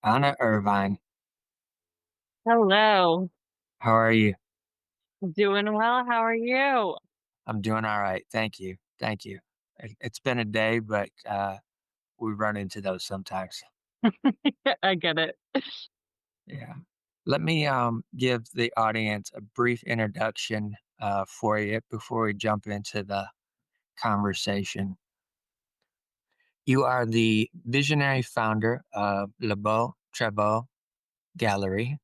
Anna Irvine. Hello. How are you? Doing well. How are you? I'm doing all right. Thank you. Thank you. It's been a day, but we run into those sometimes. I get it. Yeah. Let me give the audience a brief introduction for you before we jump into the conversation. You are the visionary founder of Le Beaux Travail Gallery.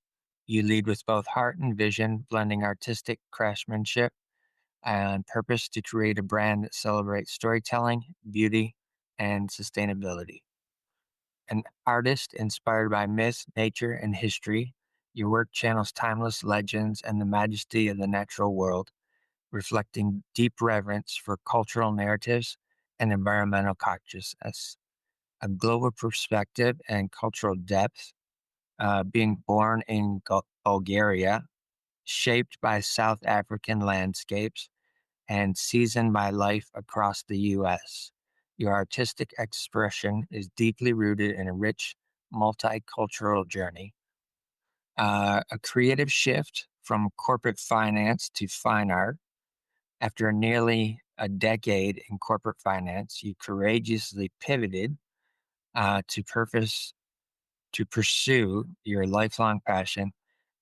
You lead with both heart and vision, blending artistic craftsmanship and purpose to create a brand that celebrates storytelling, beauty, and sustainability. An artist inspired by myth, nature, and history, your work channels timeless legends and the majesty of the natural world, reflecting deep reverence for cultural narratives and environmental consciousness. A global perspective and cultural depth, being born in Bulgaria, shaped by South African landscapes, and seasoned by life across the U.S. Your artistic expression is deeply rooted in a rich, multicultural journey. A creative shift from corporate finance to fine art. After nearly a decade in corporate finance, you courageously pivoted to purpose to pursue your lifelong passion,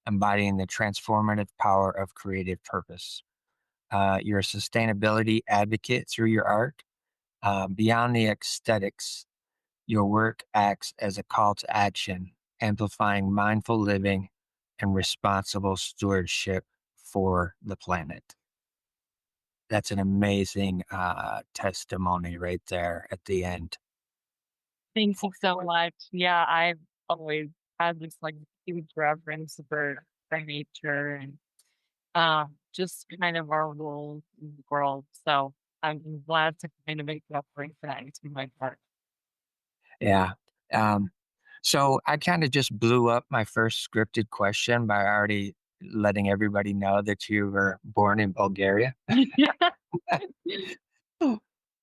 embodying the transformative power of creative purpose. You're a sustainability advocate through your art. Beyond the aesthetics, your work acts as a call to action, amplifying mindful living and responsible stewardship for the planet. That's an amazing testimony right there at the end. Thank you so much. Yeah, I've always had this huge reverence for nature and just kind of our role in the world. So I'm glad to kind of make that bring that into my part. Yeah. Um, so I kind of just blew up my first scripted question by already letting everybody know that you were born in Bulgaria.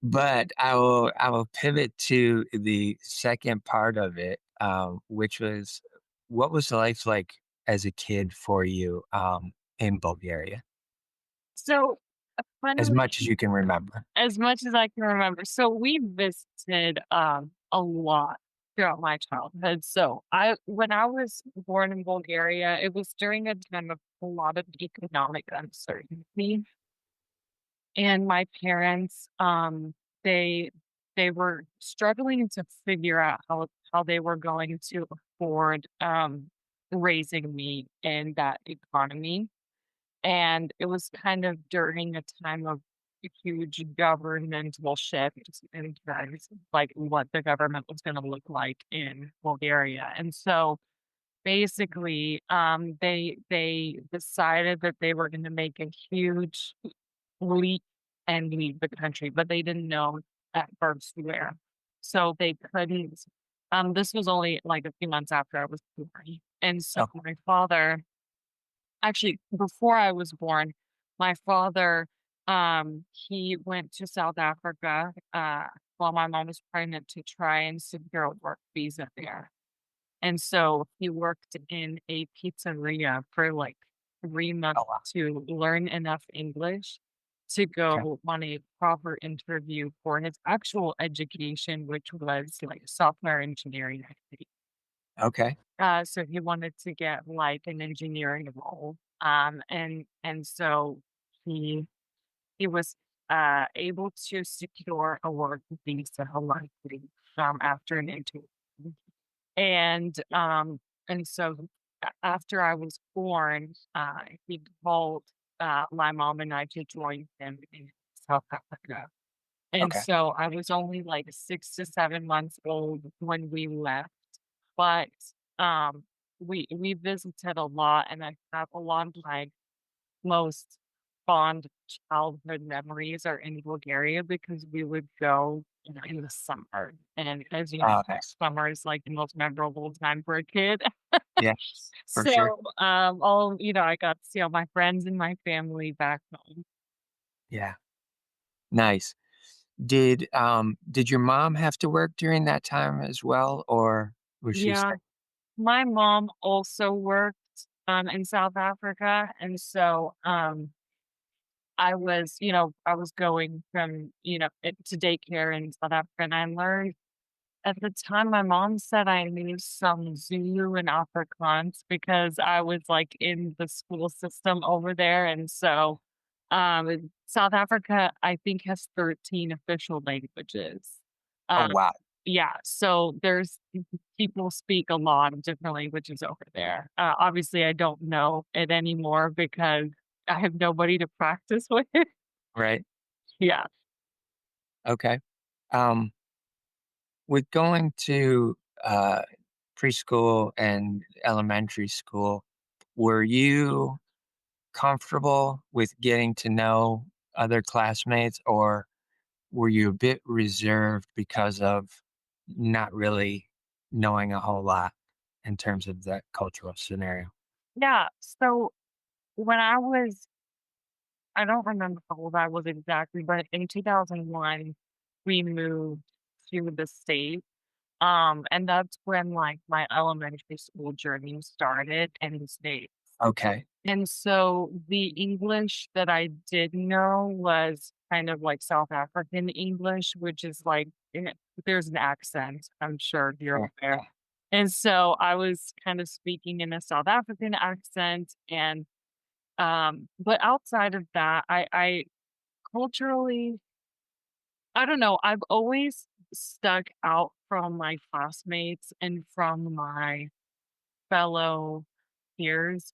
But I will pivot to the second part of it, which was what was life like as a kid for you in Bulgaria, So as funnily, much as you can remember. as much as I can remember. So we visited a lot throughout my childhood. So I when I was born in Bulgaria, it was during a time of a lot of economic uncertainty. And my parents they they were struggling to figure out how they were going to afford raising me in that economy. And it was kind of during a time of a huge governmental shift in terms of, like, what the government was gonna look like in Bulgaria. And so, basically, they decided that they were gonna make a huge leap and leave the country, but they didn't know at first where. So they couldn't this was only, like, a few months after I was born. And so Okay. my father actually, before I was born, my father, he went to South Africa, while my mom was pregnant to try and secure a work visa there. And so he worked in a pizzeria for like 3 Oh months wow. to learn enough English to Okay. go on a proper interview for his actual education, which was like software engineering, I think. Okay. So he wanted to get like an engineering role. And so he he was able to secure a work visa likely after an interview. And and so after I was born, he called my mom and I to join him in South Africa. And Okay. so I was only like 6 to 7 months old when we left, but we visited a lot, and I have a lot of my most fond childhood memories are in Bulgaria because we would go, in the summer, and as you know, Nice. summer is, like, the most memorable time for a kid. Yes, for So, sure. I got to see all my friends and my family back home. Yeah. Nice. Did your mom have to work during that time as well, or was she Yeah. staying? my mom also worked, in South Africa, and so, I was going from, to daycare in South Africa, and I learned at the time, my mom said I knew some Zulu and Afrikaans because I was, like, in the school system over there, and so, South Africa, I think, has 13 official languages. Oh, Um, wow. yeah, so there's people speak a lot of different languages over there. Obviously, I don't know it anymore because I have nobody to practice with. Right. Yeah. Okay. Um, with going to uh, preschool and elementary school, were you comfortable with getting to know other classmates, or were you a bit reserved because of not really knowing a whole lot in terms of that cultural scenario? Yeah, so when I don't remember how old I was exactly, but in 2001, we moved to the States, and that's when, like, my elementary school journey started in the States. Okay. And so the English that I did know was kind of like South African English, which is like there's an accent, I'm sure you're Sure. aware. And so I was kind of speaking in a South African accent and but outside of that, I culturally I don't know, I've always stuck out from my classmates and from my fellow peers.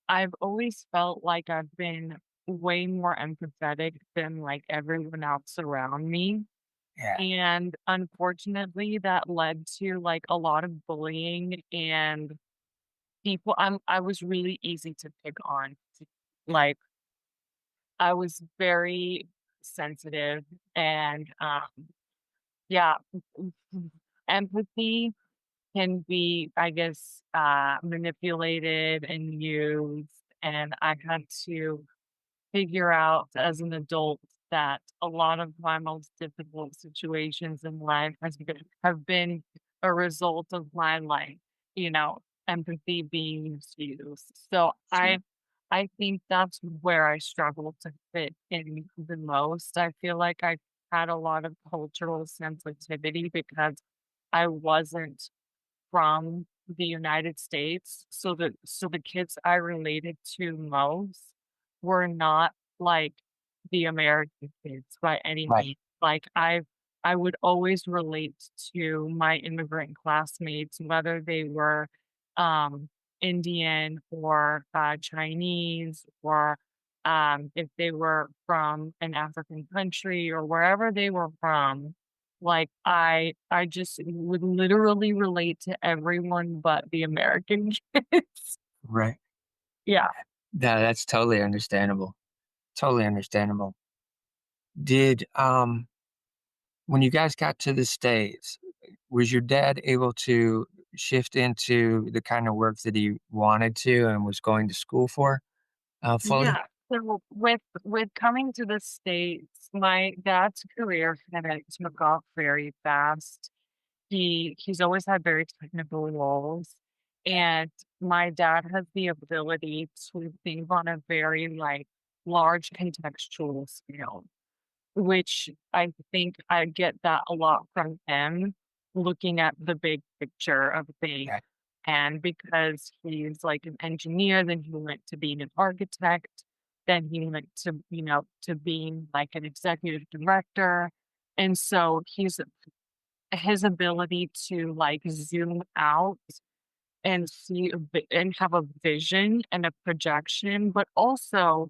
I've always felt like I've been way more empathetic than, like, everyone else around me, Yeah. and unfortunately, that led to, like, a lot of bullying and I was really easy to pick on. Like, I was very sensitive and, yeah, empathy can be, I guess, manipulated and used, and I had to figure out as an adult that a lot of my most difficult situations in life have been a result of my, like, empathy being misused. So Sure. I think that's where I struggle to fit in the most. I feel like I had a lot of cultural sensitivity because I wasn't from the United States, so the kids I related to most were not like the American kids by any Right. means. Like, I would always relate to my immigrant classmates, whether they were, um, Indian or, Chinese or, if they were from an African country or wherever they were from. Like, I just would literally relate to everyone but the American kids. Right. Yeah. That's totally understandable. Totally understandable. Did when you guys got to the States, was your dad able to shift into the kind of work that he wanted to and was going to school for, fully? Yeah. So with coming to the States, my dad's career kinda took off very fast. He's always had very technical roles, and my dad has the ability to think on a very, like, large contextual scale. Which I think I get that a lot from him, looking at the big picture of things. Okay. And because he's like an engineer, then he went to being an architect, then he went to, to being like an executive director. And so his ability to like zoom out and and have a vision and a projection, but also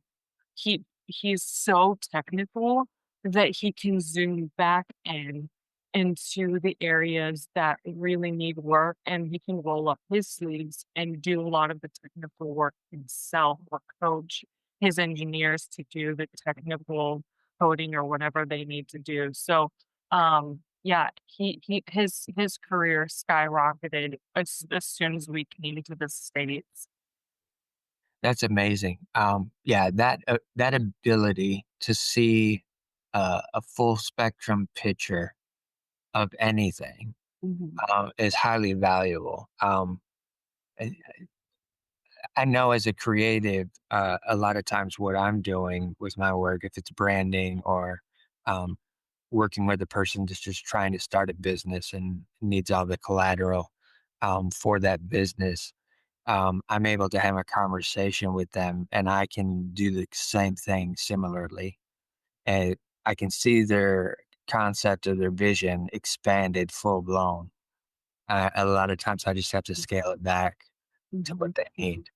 he's so technical that he can zoom back into the areas that really need work, and he can roll up his sleeves and do a lot of the technical work himself or coach his engineers to do the technical coding or whatever they need to do. So, yeah, his career skyrocketed as soon as we came to the States. That's amazing. Yeah, that ability to see, a full spectrum picture of anything, Mhm. is highly valuable. I I know as a creative, a lot of times what I'm doing with my work, if it's branding or um, working with a person that's just trying to start a business and needs all the collateral for that business, I'm able to have a conversation with them and I can do the same thing similarly. And I can see their concept or their vision expanded full blown. A lot of times I just have to scale it back to Mhm. what they need.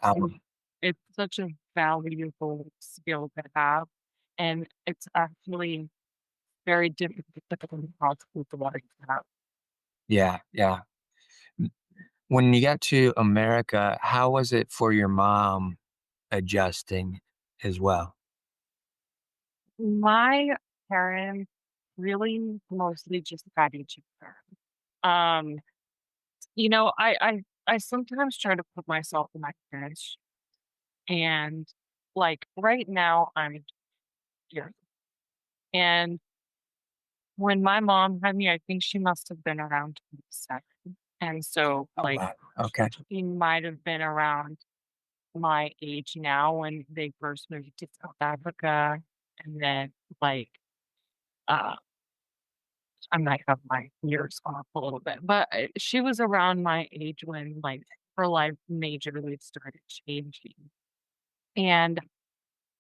Um, Absolutely. It's such a valuable skill to have, and it's actually very difficult to what I have. yeah, yeah. When you got to America, how was it for your mom adjusting as well? My parents really mostly just got each other. Um, I sometimes try to put myself in my parents' shoes, and, like, right now, I'm here, and when my mom had me, I think she must have been around 27, and so, Oh, like, wow. Okay. she might have been around my age now when they first moved to South Africa, and then, like, uh I might have my years off a little bit, but, she was around my age when, like, her life majorly started changing, and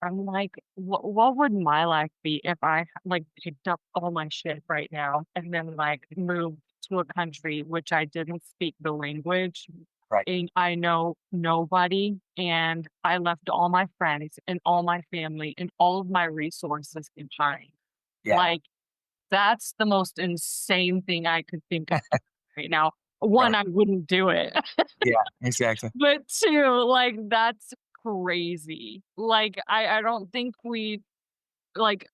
I'm like, what would my life be if I, like, picked up all my shit right now and then, like, moved to a country which I didn't speak the language, Right. and I know nobody, and I left all my friends and all my family and all of my resources behind. Yeah. Like, that's the most insane thing I could think of right now. Right. 1, I wouldn't do it. Yeah. Exactly. But 2, like, that's crazy. Like, I don't think we like,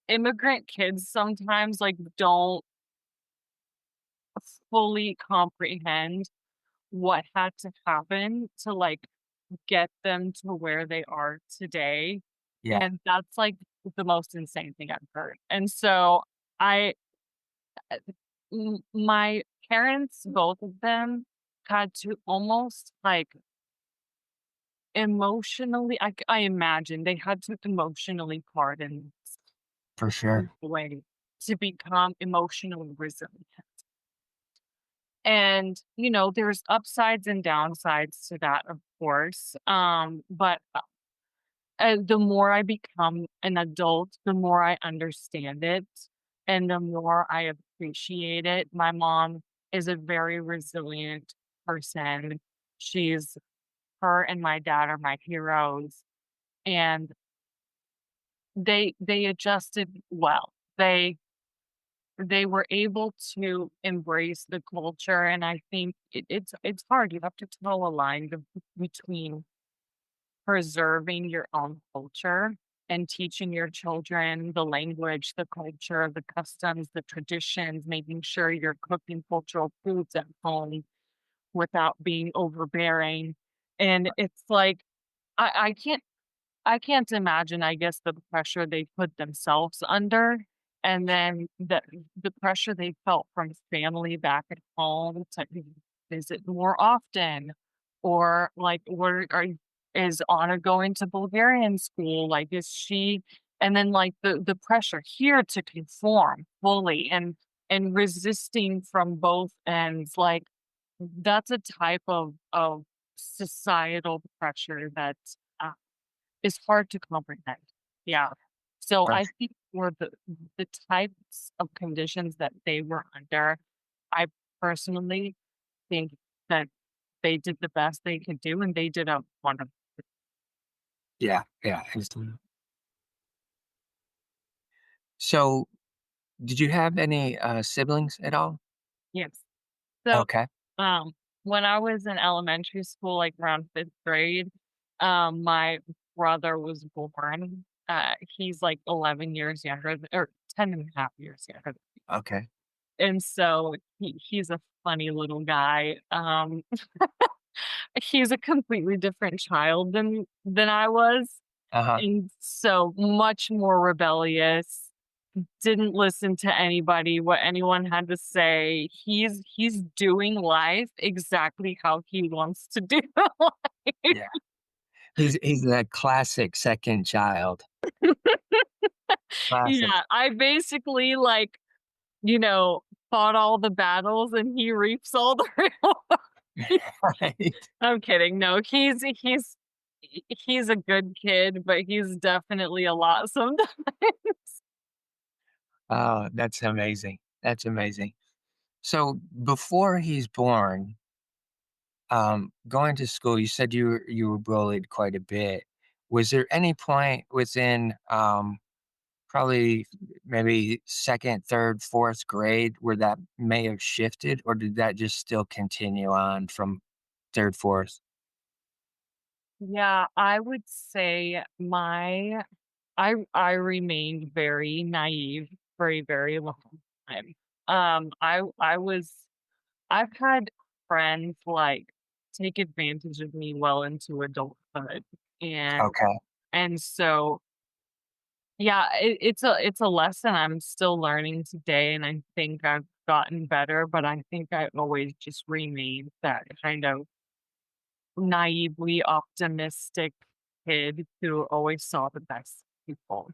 immigrant kids sometimes, like, don't fully comprehend what had to happen to, like, get them to where they are today, Yeah. and that's, like, the most insane thing I've heard. And so I my parents, both of them, had to almost, like, emotionally I imagine they had to emotionally harden For in sure. a way to become emotionally resilient. And, there's upsides and downsides to that, of course. But the more I become an adult, the more I understand it and the more I appreciate it. My mom is a very resilient person. She's Her and my dad are my heroes, and they adjusted well. They were able to embrace the culture, and I think it's hard. You have to toe a line between preserving your own culture and teaching your children the language, the culture, the customs, the traditions, making sure you're cooking cultural foods at home without being overbearing. And it's like I can't imagine, I guess, the pressure they put themselves under, and then the pressure they felt from family back at home to visit more often, or, like, where is Anna going to Bulgarian school? Like, is she and then, like, the pressure here to conform fully and resisting from both ends, like, that's a type of societal pressure that, uh it's hard to comprehend. Yeah. So For I think for the types of conditions that they were under, I personally think that they did the best they could do, and they did a wonderful. Yeah. Yeah. So, did you have any siblings at all? Yes. So, Okay. um, when I was in elementary school, like, around 5th grade, my brother was born. He's, like, 11 years younger th or 10.5 years younger, Okay. and so he's a funny little guy. He's a completely different child than I was, Uh huh. and so much more rebellious, didn't listen to anybody, what anyone had to say. He's doing life exactly how he wants to do life. Yeah. He's that classic second child. Classic. Yeah, I basically, like, you know, fought all the battles and he reaps all the rewards. Right. I'm kidding. No, he's a good kid, but he's definitely a lot sometimes. Oh, that's amazing. That's amazing. So before he's born, going to school, you said you were bullied quite a bit. Was there any point within probably maybe second, third, fourth grade where that may have shifted, or did that just still continue on from third, fourth? Yeah, I would say I remained very naive for a very long time. I was I've had friends, like, take advantage of me well into adulthood, and Okay. and so, yeah, it's a lesson I'm still learning today, and I think I've gotten better, but I think I always just remained that kind of naively optimistic kid who always saw the best in people.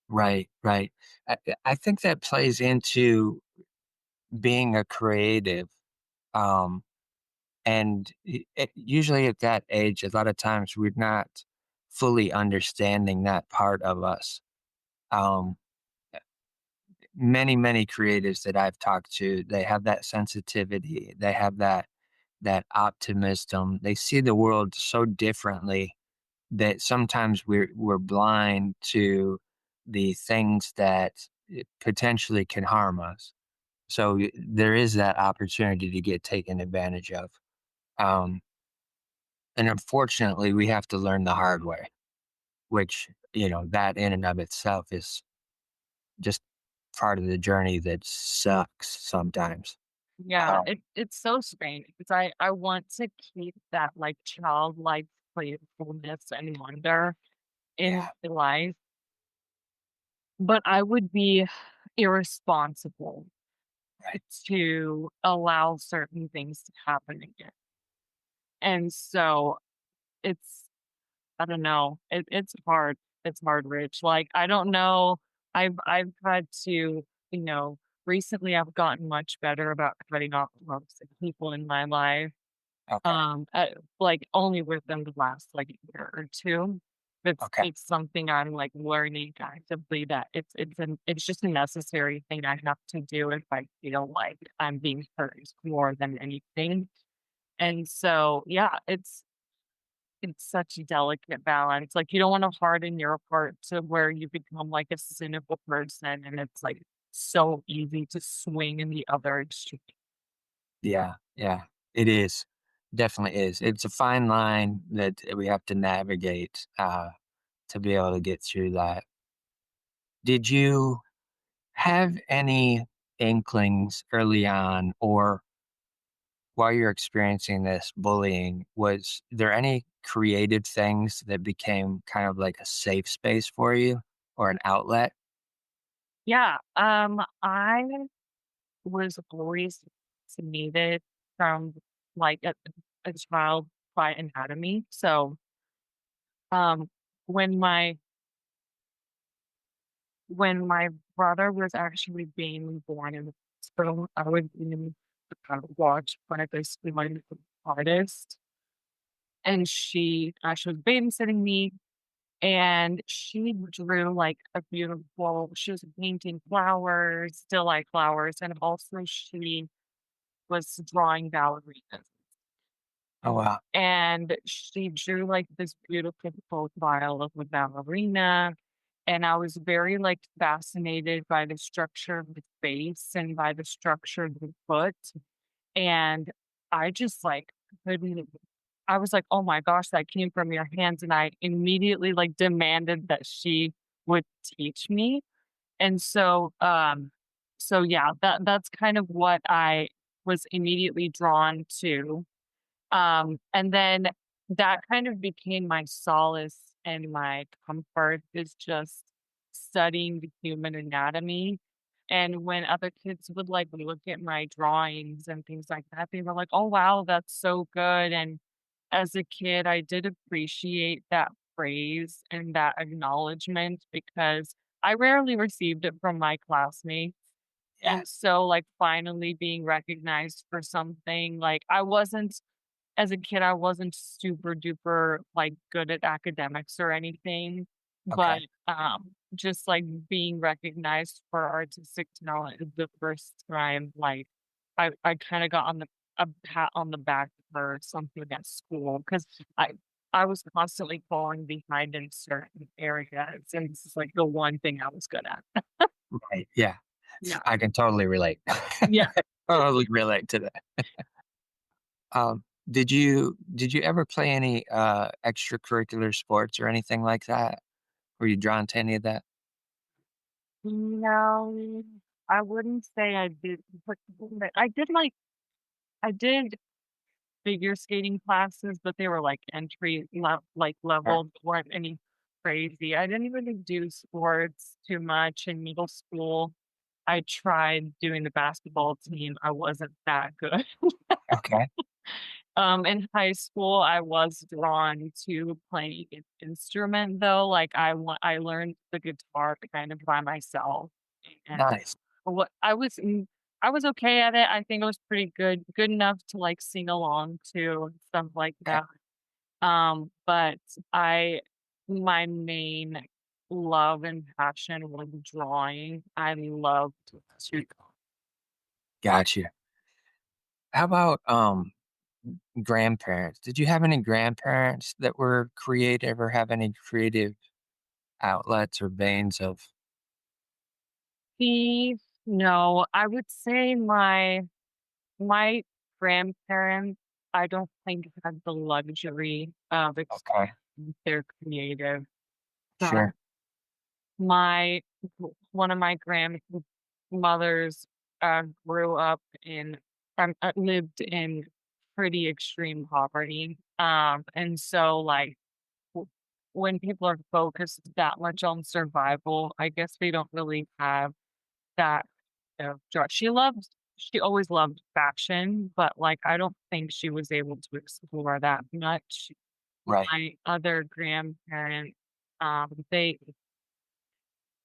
Right, right. I think that plays into being a creative. Um, and usually at that age, a lot of times we're not fully understanding that part of us. Um, many creatives that I've talked to, they have that sensitivity, they have that optimism. They see the world so differently that sometimes we're blind to the things that potentially can harm us. So there is that opportunity to get taken advantage of. Um, and unfortunately, we have to learn the hard way, which, that in and of itself is just part of the journey that sucks sometimes. Yeah, Um, it's so strange because I want to keep that, like, childlike playfulness and wonder in yeah, my life, but I would be irresponsible right, to allow certain things to happen again. And so it's I don't know, it's hard. It's hard, Rich. Like, I don't know. I've had to, you know, recently I've gotten much better about cutting off toxic people in my life. okay, Like, only within the last, like, year or 2. okay, It's something I'm, like, learning actively that it's just a necessary thing I have to do if I feel like I'm being hurt more than anything. And so, yeah, it's such a delicate balance. Like, you don't wanna harden your heart to where you become, like, a cynical person, and it's, like, so easy to swing in the other extreme. yeah, yeah. It is, definitely is. It's a fine line that we have to navigate to be able to get through that. Did you have any inklings early on, or while you're experiencing this bullying, was there any creative things that became kind of like a safe space for you or an outlet? Yeah, I was always fascinated from, like, a child by anatomy. So, um, when my when my brother was actually being born in the hospital, I would, watch one of those my artist, and she was babysitting me, and she drew, like, a beautiful she was painting flowers, still life flowers, and also she was drawing ballerinas. Oh, wow. And she drew, like, this beautiful profile of a ballerina, and I was very, like, fascinated by the structure of the face and by the structure of the foot, and I just, like, couldn't I was like, "Oh my gosh, that came from your hands," and I immediately, like, demanded that she would teach me, and so yeah, that's kind of what I was immediately drawn to, and then that kind of became my solace and my comfort is just studying the human anatomy. And when other kids would like look at my drawings and things like that, they were like, "Oh wow, that's so good." And as a kid, I did appreciate that praise and that acknowledgement because I rarely received it from my classmates. Yeah. And so, like, finally being recognized for something, like, I wasn't as a kid, I wasn't super duper, like, good at academics or anything, but, Okay. just, like, being recognized for artistic talent is the first time, like, I kinda got on the a pat on the back for something at school because I I was constantly falling behind in certain areas, and this is, like, the one thing I was good at. Right. Yeah. Yeah. I can totally relate. Yeah. Totally relate to that. Did you ever play any extracurricular sports or anything like that? Were you drawn to any of that? No, I wouldn't say I did, but I did figure skating classes, but they were like Sure. level, weren't any crazy. I didn't really do sports too much in middle school. I tried doing the basketball team. I wasn't that good. Okay. In high school, I was drawn to playing an instrument though. Like I learned the guitar kind of by myself. And Nice. what I was okay at it. I think I was pretty good enough to like sing along to and stuff like Okay. that. But I my main love and passion was drawing. I loved to Gotcha. How about grandparents? Did you have any grandparents that were creative or have any creative outlets or veins of see. No, I would say my grandparents, I don't think had the luxury of okay, their creative side. sure. My one of my grandmothers, grew up in lived in pretty extreme poverty, and so, like, w when people are focused that much on survival, I guess they don't really have that, joy. She always loved fashion, but, like, I don't think she was able to explore that much. Right. My other grandparents,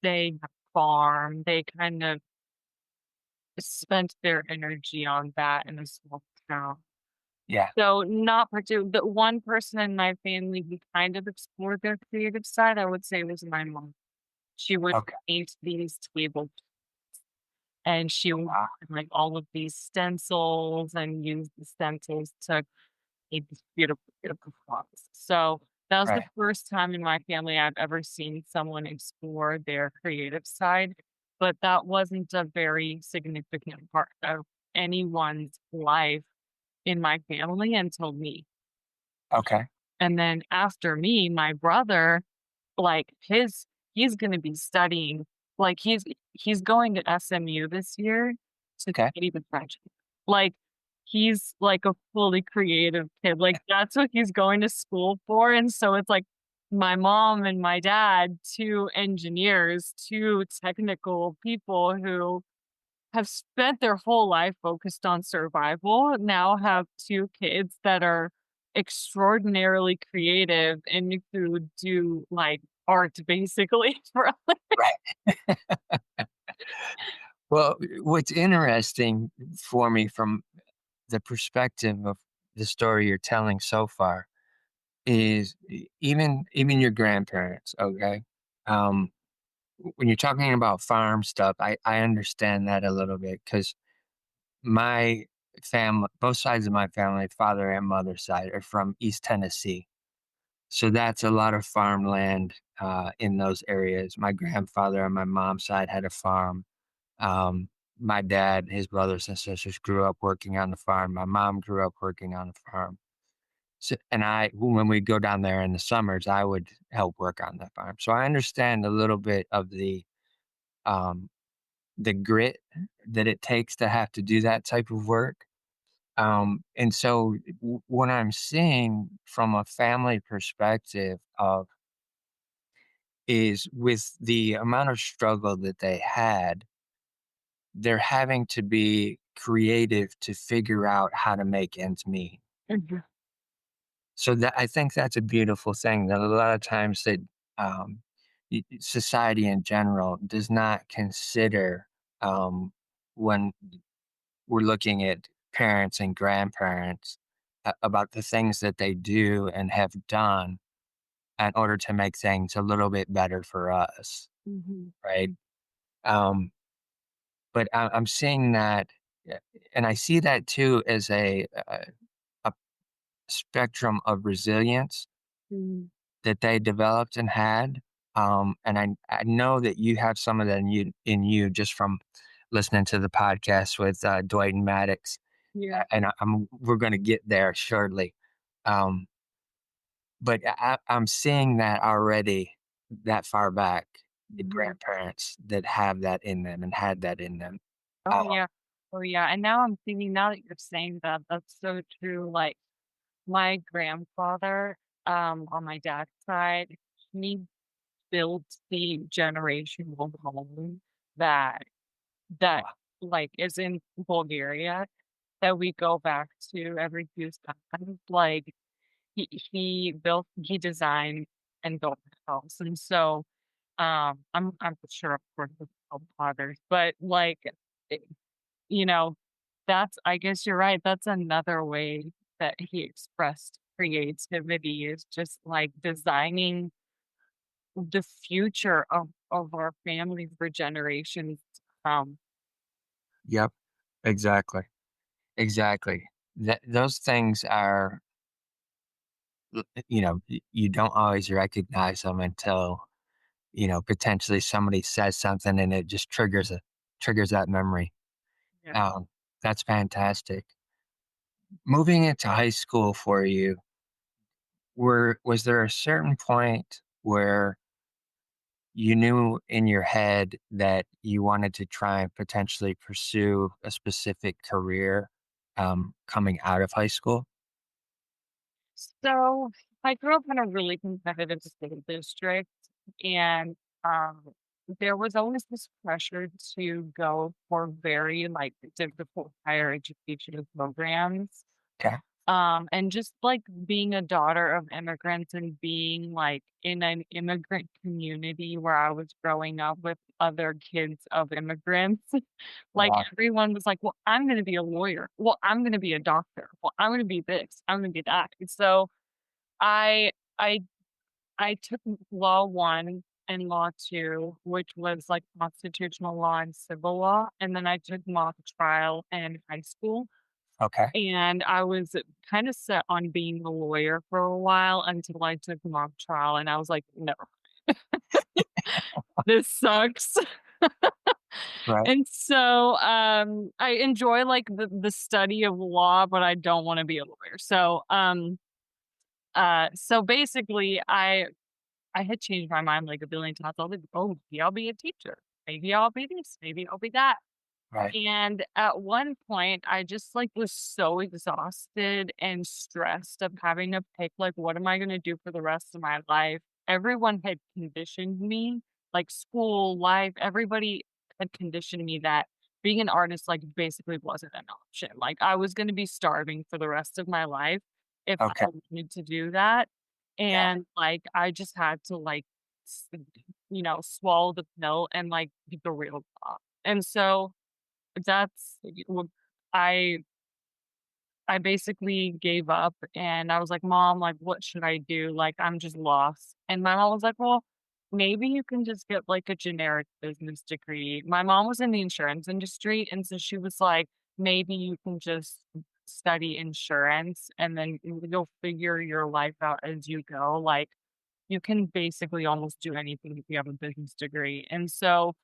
they farm, they kind of spent their energy on that in a small town. Yeah. So, not partic the one person in my family who kind of explored their creative side, I would say, was my mom. She would Okay. paint these table and she would Wow. like all of these stencils and use the stencils to made these beautiful, beautiful frogs. So that was the Right. first time in my family I've ever seen someone explore their creative side, but that wasn't a very significant part of anyone's life in my family until me. Okay. And then after me, my brother, like he's gonna be studying, like he's going to SMU this year to Okay. study the French. Like he's like a fully creative kid. Like that's what he's going to school for. And so it's like my mom and my dad, two engineers, two technical people who have spent their whole life focused on survival, now have 2 kids that are extraordinarily creative and who do, like, art basically for a Right. Well, what's interesting for me from the perspective of the story you're telling so far is even your grandparents, okay? Um, when you're talking about farm stuff, I understand that a little bit because my family, both sides of my family, father and mother side, are from East Tennessee. So that's a lot of farmland in those areas. My grandfather on my mom's side had a farm. My dad, his brothers and sisters grew up working on the farm. My mom grew up working on the farm. So, and when we go down there in the summers, I would help work on the farm. So I understand a little bit of um, the grit that it takes to have to do that type of work. And so what I'm seeing from a family perspective of is with the amount of struggle that they had, they're having to be creative to figure out how to make ends meet. Mhm, So that I think that's a beautiful thing that a lot of times that um, society in general does not consider um, when we're looking at parents and grandparents about the things that they do and have done in order to make things a little bit better for us, mhm, right? Um, but I'm seeing that, yeah, and I see that too as a spectrum of resilience mhm. that they developed and had. And I know that you have some of that in you just from listening to the podcast with Dwight and Maddox, Yeah. and we're going to get there shortly. Um, but I'm seeing that already that far back, the Mhm. grandparents that have that in them and had that in them. Oh, Uh, yeah. Oh, yeah, and now I'm thinking now that you're saying that, that's so true, like, my grandfather, on my dad's side, he built the generational home that that, wow, like, is in Bulgaria that we go back to every few times, like, he designed and built the house, and so, I'm sure, of course, with others, but, like, eh, you know, that's I guess you're right, that's another way that he expressed creativity is just, like, designing the future of our family for generations to come. yep, exactly, exactly. Those things are, you don't always recognize them until potentially somebody says something and it just triggers that memory. Yeah. Um, that's fantastic. Moving into high school for you, was there a certain point where you knew in your head that you wanted to try and potentially pursue a specific career coming out of high school? So, I grew up in a really competitive school district, and, there was always this pressure to go for very, like, difficult higher education programs. Okay. And just, like, being a daughter of immigrants and being, like, in an immigrant community where I was growing up with other kids of immigrants, like, Wow. everyone was like, "Well, I'm gonna be a lawyer. Well, I'm gonna be a doctor. Well, I'm gonna be this. I'm gonna be that." And so I I I took Law 1 and Law 2, which was, like, constitutional law and civil law, and then I took mock trial in high school. Okay. And I was kinda set on being a lawyer for a while until I took mock trial, and I was like, "No, this sucks." Right. And so, I enjoy, like, the study of law, but I don't wanna be a lawyer. So, so basically, I had changed my mind, like, a billion times. I was like, "Oh, maybe I'll be a teacher. Maybe I'll be this. Maybe I'll be that." Right. And at one point, I just, like, was so exhausted and stressed of having to pick, like, what am I gonna do for the rest of my life? Everyone had conditioned me, like, school, life, everybody had conditioned me that being an artist, like, basically wasn't an option. Like, I was gonna be starving for the rest of my life if I Okay. wanted to do that. Yeah. And, like, I just had to, like, s swallow the pill and, like, be the real job. And so that's w I I basically gave up and I was like, "Mom, like, what should I do? Like, I'm just lost." And my mom was like, "Well, maybe you can just get, like, a generic business degree." My mom was in the insurance industry, and so she was like, "Maybe you can just study insurance and then you'll figure your life out as you go." Like, you can basically almost do anything if you have a business degree. And so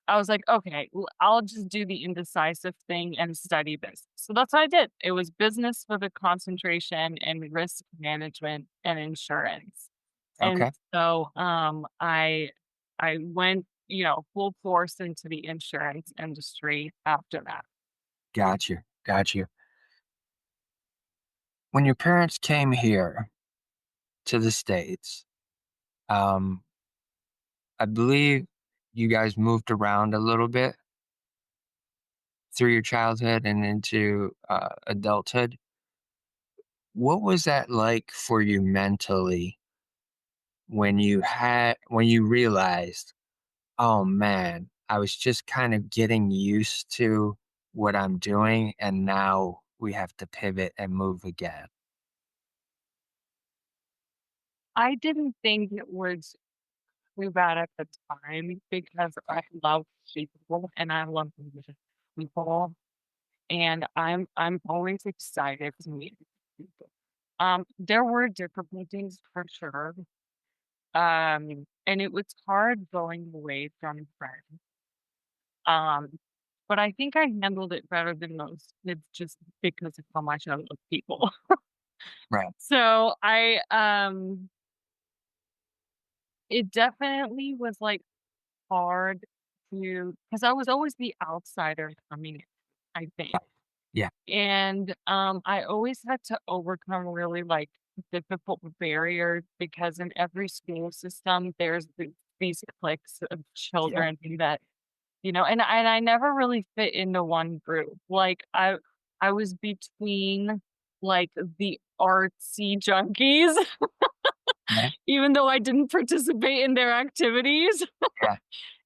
I was like, okay, I'll just do the indecisive thing and study business. So that's what I did. It was business with a concentration in risk management and insurance. And Okay. so I went, full force into the insurance industry after that. Got you. Got you. When your parents came here to the States, um, I believe you guys moved around a little bit through your childhood and into adulthood. What was that like for you mentally when you realized, oh man, I was just kind of getting used to what I'm doing, and now we have to pivot and move again. I didn't think it was too bad at the time because I love people and I love people, and I'm always excited to meet people. There were difficulties for sure, and it was hard going away from friends. Um, but I think I handled it better than most. It's just because of how much I love people. Right. So it definitely was like hard to because I was always the outsider coming in, I think. Yeah. And I always had to overcome really like difficult barriers because in every school system there's these cliques of Yeah. children that and I never really fit into one group. Like I was between like the artsy junkies, Yeah. even though I didn't participate in their activities. Yeah.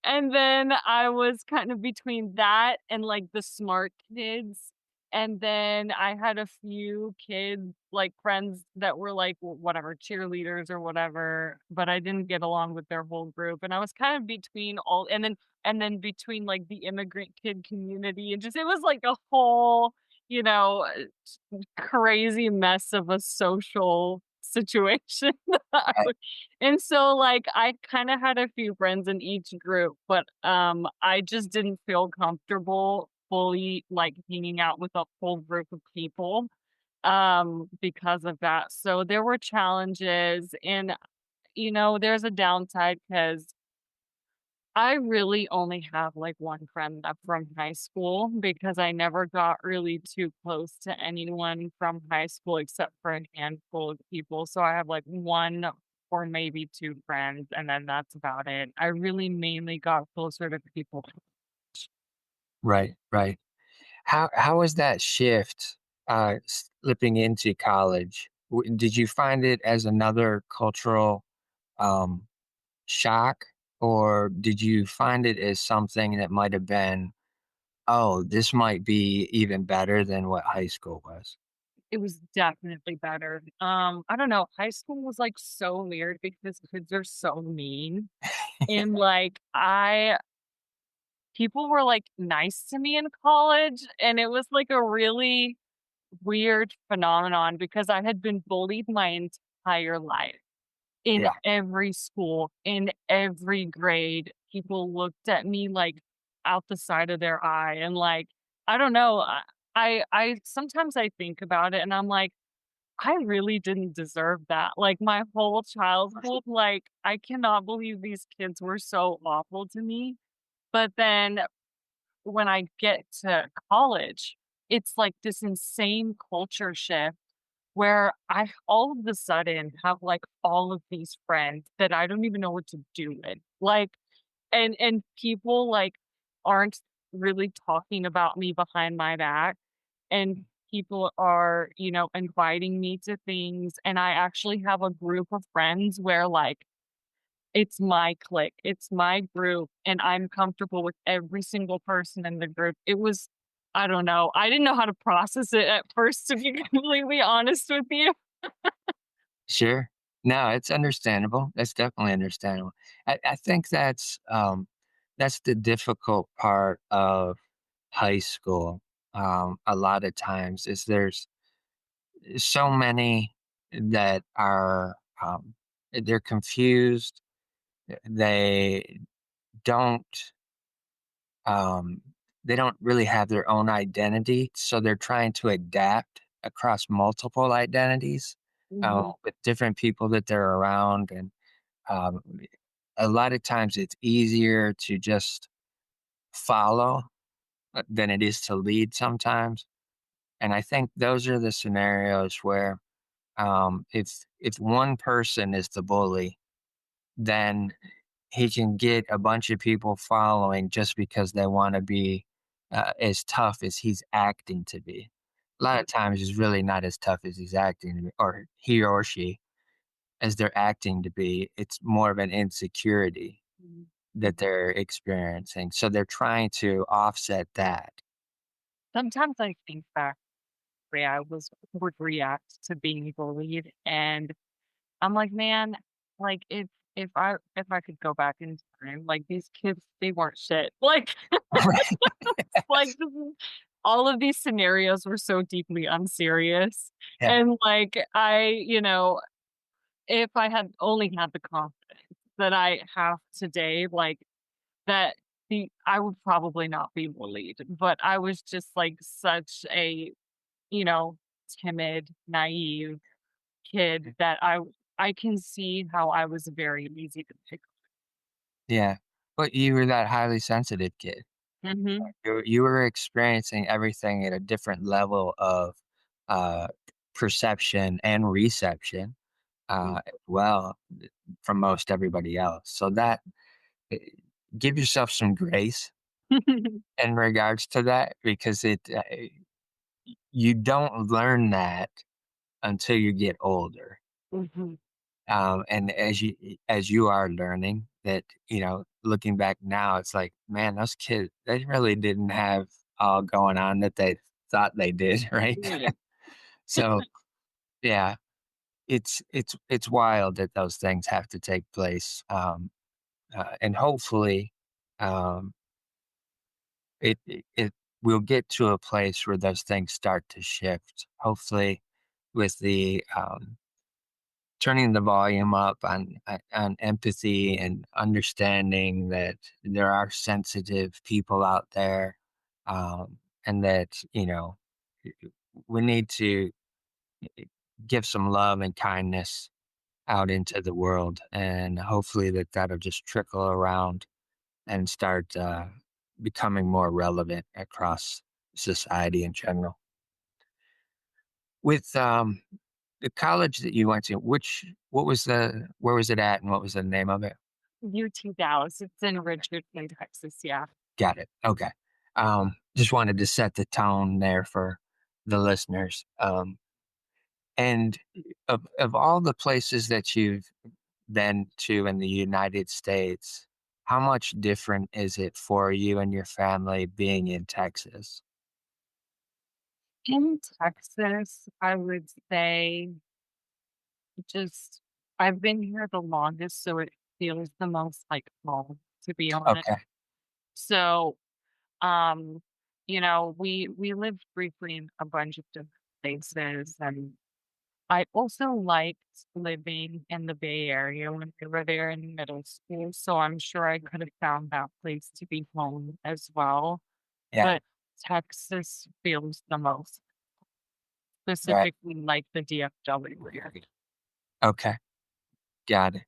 And then I was kind of between that and, like, the smart kids, and then I had a few kids, like, friends that were, like, whatever, cheerleaders or whatever, but I didn't get along with their whole group, and I was kind of between all and then between, like, the immigrant kid community and just it was like a whole, you know, crazy mess of a social situation. that I Right. was and so, like, I kinda had a few friends in each group, but, I just didn't feel comfortable fully, like, hanging out with a whole group of people, because of that. So there were challenges and, there's a downside because I really only have, like, one friend left from high school because I never got really too close to anyone from high school except for a handful of people, so I have, like, 1 or maybe 2 friends, and then that's about it. I really mainly got closer to people. Right. Right. How was that shift slipping into college? Did you find it as another cultural um, shock, or did you find it as something that might have been, oh, this might be even better than what high school was? It was definitely better. I don't know, high school was, like, so weird because kids are so mean, and, like, I people were, like, nice to me in college, and it was, like, a really weird phenomenon because I had been bullied my entire life in Yeah. every school, in every grade. People looked at me, like, out the side of their eye, and, like, I don't know, I sometimes I think about it and I'm like, "I really didn't deserve that." Like, my whole childhood, like, I cannot believe these kids were so awful to me, but then when I get to college, it's like this insane culture shift where I all of the sudden have like all of these friends that I don't even know what to do with. Like and people like aren't really talking about me behind my back and people are, inviting me to things and I actually have a group of friends where like it's my clique, it's my group, and I'm comfortable with every single person in the group. It was I don't know, I didn't know how to process it at first, to be completely honest with you. Sure. No, it's understandable. That's definitely understandable. I think that's the difficult part of high school. A lot of times is there's so many that are they're confused. They don't um, they don't really have their own identity, so they're trying to adapt across multiple identities Mhm. with different people that they're around, and um, a lot of times it's easier to just follow than it is to lead sometimes. And I think those are the scenarios where if one person is the bully, then he can get a bunch of people following just because they want to be as tough as he's acting to be. A lot of times, he's really not as tough as he's acting, to be, or he or she as they're acting to be. It's more of an insecurity Mhm. that they're experiencing. So they're trying to offset that. Sometimes I think back where I would react to being bullied, and I'm like, "Man, like, if I could go back in time, like, these kids, they weren't shit." Like Right. like, this is all of these scenarios were so deeply unserious, Yeah. and, like, if I had only had the confidence that I have today, like, that the I would probably not be bullied, but I was just, like, such a, you know, timid, naive kid that I can see how I was very easy to pick. Yeah. But you were that highly sensitive kid. Mhm, You were experiencing everything at a different level of uh, perception and reception mm. as well from most everybody else. So that eh, give yourself some grace in regards to that because you don't learn that until you get older. Mhm. And as you are learning that, looking back now, it's like, man, those kids, they really didn't have all going on that they thought they did, right? Yeah. So yeah, it's wild that those things have to take place, and hopefully, um, it will get to a place where those things start to shift. Hopefully, with the turning the volume up on empathy and understanding that there are sensitive people out there, and that we need to give some love and kindness out into the world, and hopefully that'll just trickle around and start becoming more relevant across society in general. With the college that you went to, where was it at and what was the name of it? UT Dallas, it's in Richardson, Texas, yeah. Got it. Okay. Just wanted to set the tone there for the listeners. And of all the places that you've been to in the United States, how much different is it for you and your family being in Texas? In Texas, I would say just I've been here the longest, so it feels the most like home, to be honest. Okay. So, um, we lived briefly in a bunch of different places, and I also liked living in the Bay Area when we were there in middle school, so I'm sure I could have found that place to be home as well. Yeah. But Texas feels the most, Right. specifically like the DFW area. Okay. Got it.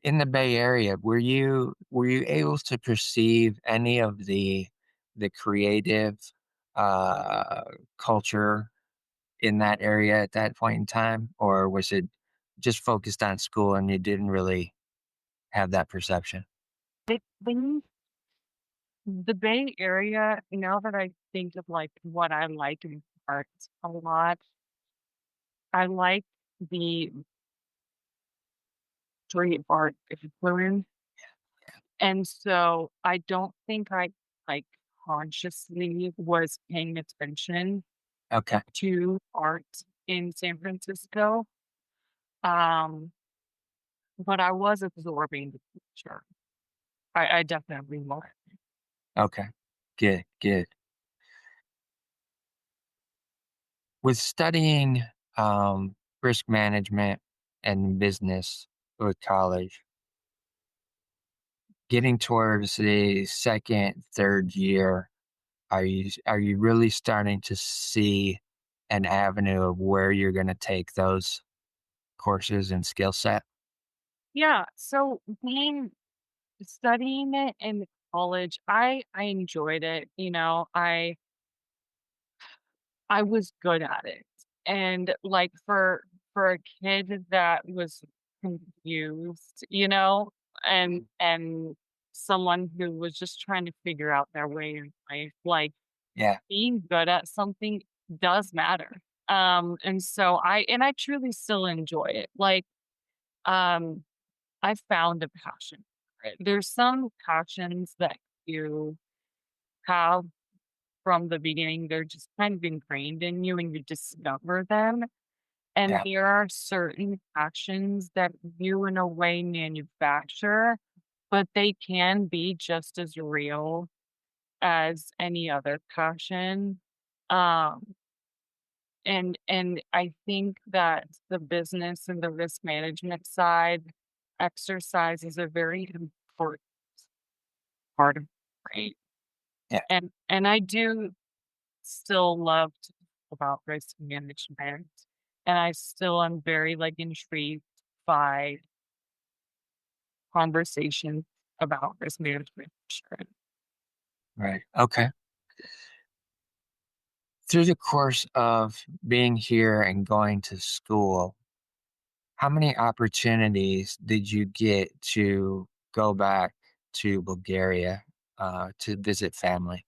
In the Bay Area, were you able to perceive any of the creative uh, culture in that area at that point in time, or was it just focused on school and you didn't really have that perception? When the Bay Area, now that I think of like what I like in art a lot, I like the street art influence. And so I don't think I like consciously was paying attention Okay. to art in San Francisco. Um, but I was absorbing the culture. I definitely was. Okay. Good. Good. With studying risk management and business with college, getting towards the second, third year, are you really starting to see an avenue of where you're going to take those courses and skill set? Yeah. So being studying it in college, I enjoyed it. I was good at it. And like for a kid that was confused, and someone who was just trying to figure out their way in life, like, Yeah. being good at something does matter. And so I truly still enjoy it. Like, um, I found a passion for it. There's some passions that you have from the beginning, they're just kind of ingrained in you and you discover them. And Yeah. there are certain actions that you, in a way, manufacture, but they can be just as real as any other passion. Um, and I think that the business and the risk management side, exercise is a very important part of it, right? Yeah. And I do still love to talk about risk management, and I still am very, like, intrigued by conversations about risk management, sure. Right. Okay. Through the course of being here and going to school, how many opportunities did you get to go back to Bulgaria to visit family?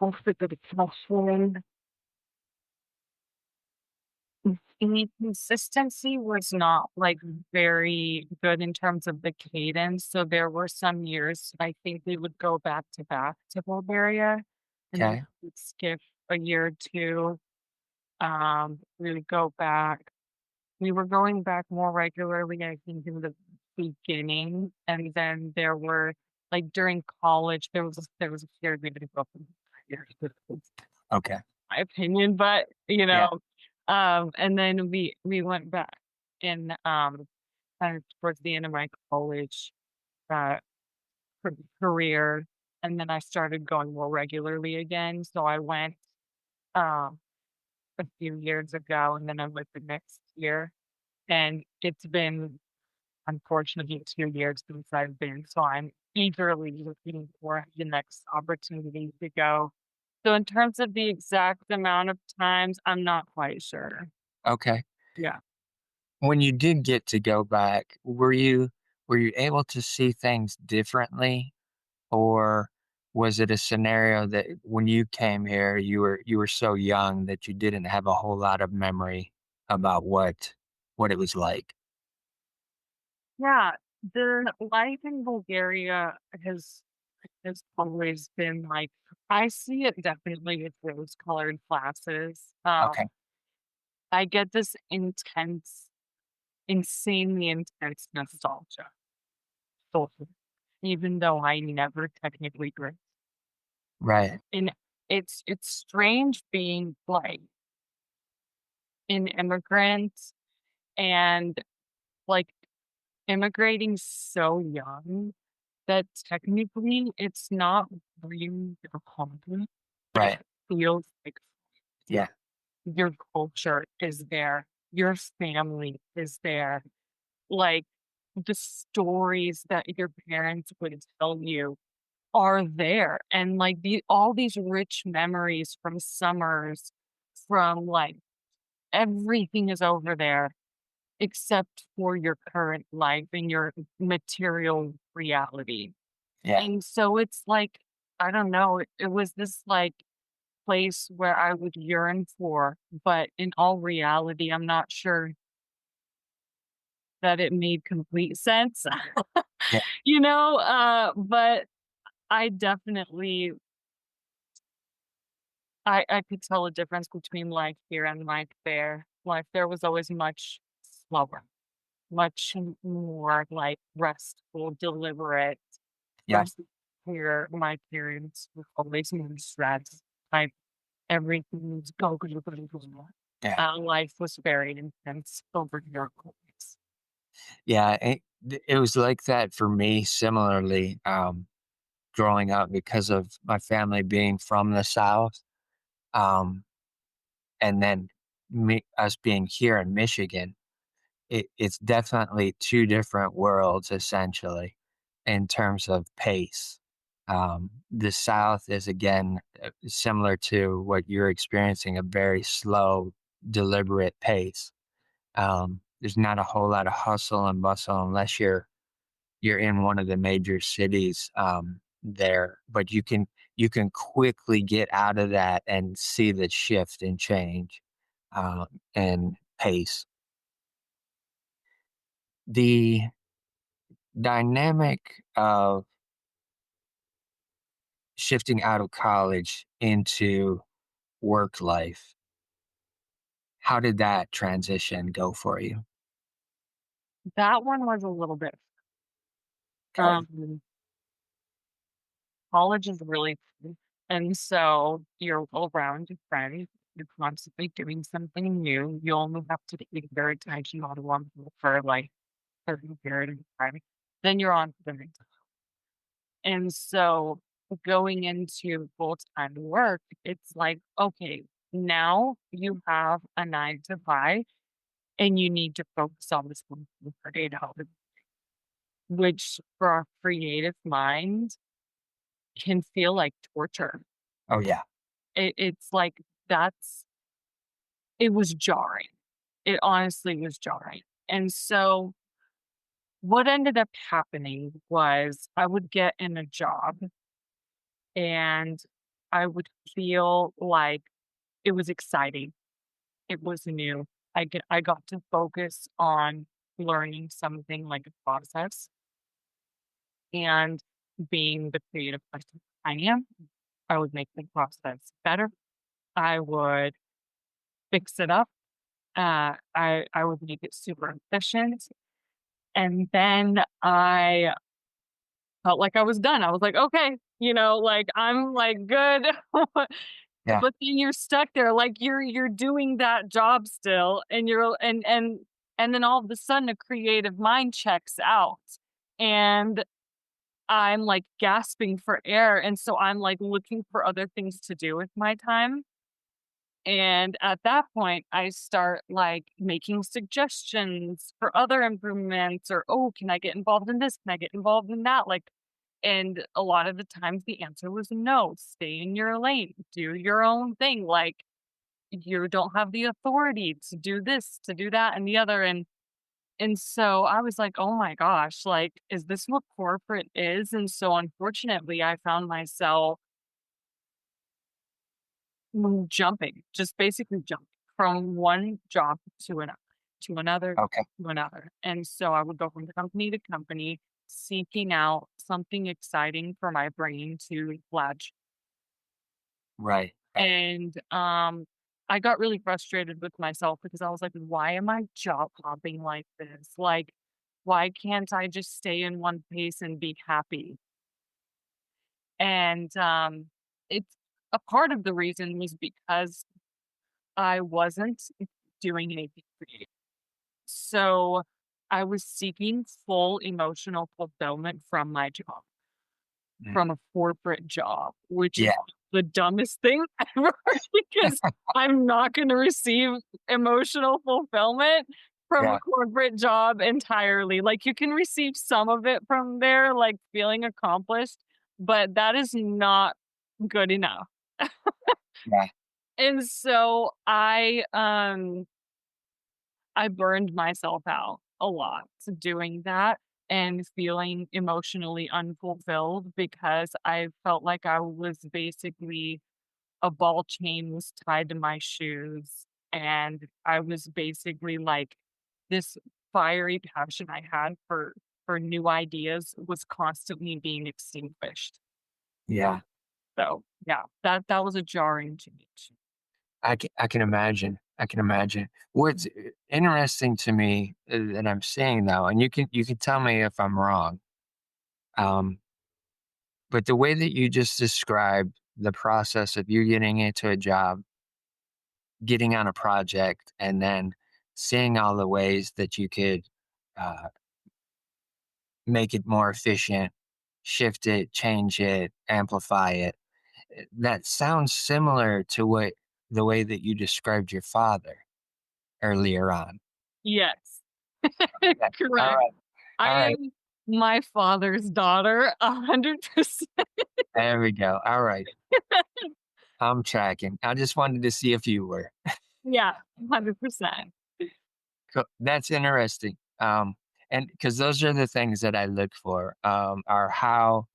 That's a good question. The consistency was not, like, very good in terms of the cadence, so there were some years, I think we would go back to back to Bulgaria, and then Okay. we'd skip a year or 2, we would go back. We were going back more regularly, I think, in the beginning, and then there were, like, during college, there was a period we didn't go for 5 years, Okay. my opinion, but, Yeah. and then we went back in, kind of towards the end of my college, uh, career, and then I started going more regularly again, so I went, um, a few years ago, and then I went the next year, and it's been, unfortunately, 2 years since I've been, so I'm eagerly looking for the next opportunity to go. So in terms of the exact amount of times, I'm not quite sure. Okay. Yeah. When you did get to go back, were you able to see things differently, or was it a scenario that when you came here, you were so young that you didn't have a whole lot of memory about what it was like? Yeah, the life in Bulgaria has always been like, I see it definitely with rose-colored glasses. Okay. I get this insanely intense nostalgia for it, even though I never technically grew. Right. And it's strange being, like, an immigrant and, like, immigrating so young that technically it's not really your home, but it Right. feels like Yeah. your culture is there, your family is there, like, the stories that your parents would tell you are there, and, like, all these rich memories from summers, from, like, everything is over there except for your current life and your material reality. Yeah. And so it's like, I don't know, it was this, like, place where I would yearn for, but in all reality, I'm not sure that it made complete sense, Yeah. but I definitely I could tell a difference between life here and life there. Life there was always much slower, much more, like, restful, deliberate. Yeah. Versus here, my parents were always in stress, like, everything was go, go, go, go, go. Yeah. Life was very intense over here always. Yeah. It was like that for me similarly, growing up because of my family being from the South. Um, and then us being here in Michigan, it's definitely two different worlds essentially in terms of pace. The South is again similar to what you're experiencing, a very slow, deliberate pace. There's not a whole lot of hustle and bustle unless you're you're in one of the major cities there, but you can quickly get out of that and see the shift and change and pace. The dynamic of shifting out of college into work life, how did that transition go for you? That one was a little bit Okay. um, college is really fun, and so you're around your friends, you're constantly doing something new, you only have to take very attention on one thing for, like, a certain period of time, then you're on to the next. And so going into full-time work, it's like, okay, now you have a 9 to 5 and you need to focus on this one thing for 8 hours, which for a creative mind can feel like torture. Oh yeah. It's like that's it was jarring. It honestly was jarring. And so what ended up happening was I would get in a job and I would feel like it was exciting. It was new. I got to focus on learning something like a process and being the creative person I am. I would make the process better. I would fix it up. I would make it super efficient. And then I felt like I was done. I was like, okay, like I'm like good. Yeah. But then you're stuck there, like, you're doing that job still, and you're and then all of a sudden, a creative mind checks out, and I'm, like, gasping for air, and so I'm, like, looking for other things to do with my time, and at that point, I start, like, making suggestions for other improvements or, "Oh, can I get involved in this? Can I get involved in that?" Like, and a lot of the times the answer was no, stay in your lane, do your own thing, like, you don't have the authority to do this, to do that, and the other, and so I was like, "Oh my gosh, like, is this what corporate is?" And so unfortunately, I found myself jumping, just basically jumping from one job to another, to another, Okay. to another, and so I would go from company to company, seeking out something exciting for my brain to latch. Right. Right. And, I got really frustrated with myself because I was like, "Why am I job hopping like this? Like, why can't I just stay in one place and be happy?" And, it's a part of the reason was because I wasn't doing anything creative. So, I was seeking full emotional fulfillment from my job. Mm. From a corporate job, which Yeah. is the dumbest thing ever because I'm not gonna receive emotional fulfillment from a Yeah. corporate job entirely. Like, you can receive some of it from there, like feeling accomplished, but that is not good enough. Yeah. And so I burned myself out a lot doing that and feeling emotionally unfulfilled because I felt like I was basically a ball chain was tied to my shoes. And I was basically like this fiery passion I had for new ideas was constantly being extinguished. Yeah. So yeah, that was a jarring change. I can imagine. I can imagine. What's interesting to me that I'm seeing though, and you can tell me if I'm wrong. Um, but the way that you just described the process of you getting into a job, getting on a project, and then seeing all the ways that you could uh, make it more efficient, shift it, change it, amplify it. That sounds similar to what the way that you described your father earlier on. Yes. Okay. All Correct. right. I All right. am my father's daughter 100%. There we go. All right. I'm tracking. I just wanted to see if you were. Yeah, 100%. That's interesting. And because those are the things that I look for, are how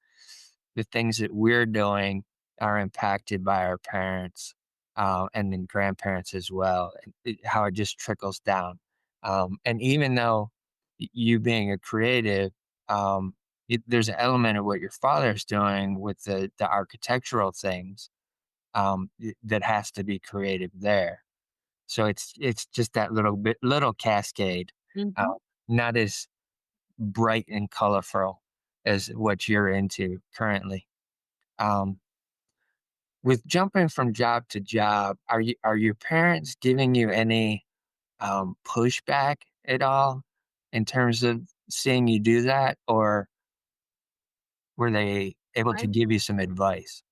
the things that we're doing are impacted by our parents, and then grandparents as well, and how it just trickles down. And even though you being a creative, there's an element of what your father's doing with the architectural things, that has to be creative there. So it's just that little cascade, uh, Mhm. not as bright and colorful as what you're into currently. Um, with jumping from job to job, are your parents giving you any pushback at all in terms of seeing you do that, or were they able to I give you some advice?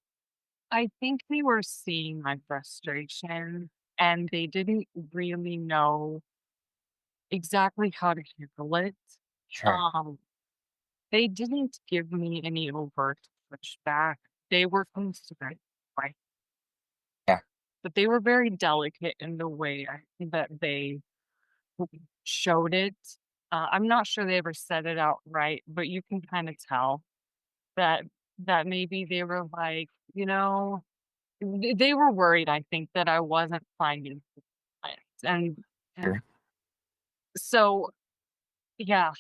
I think they were seeing my frustration, and they didn't really know exactly how to handle it. Sure. Um, they didn't give me any overt pushback. They were concerned, right? Yeah. But they were very delicate in the way that they showed it. I'm not sure they ever said it outright, but you can kind of tell that maybe they were like, they were worried. I think that I wasn't finding it, and Sure. so yeah,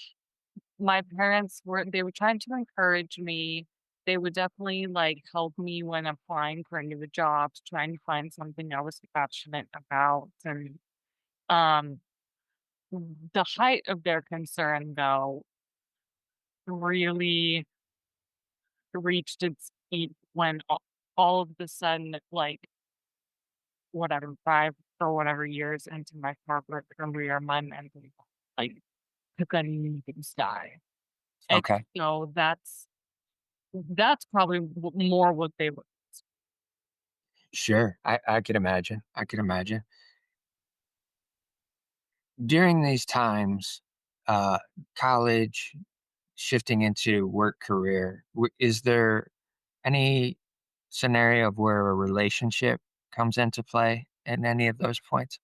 my parents were trying to encourage me. They would definitely, like, help me when applying for new jobs, trying to find something I was passionate about, and, um, the height of their concern, though, really reached its peak when all of the sudden, like, whatever, 5 or whatever years into my corporate career, my mental, like, took a nosedive, and Okay. so that's probably more what they were. Sure. I could imagine. I could imagine. During these times, uh, college, shifting into work career, is there any scenario of where a relationship comes into play in any of those points?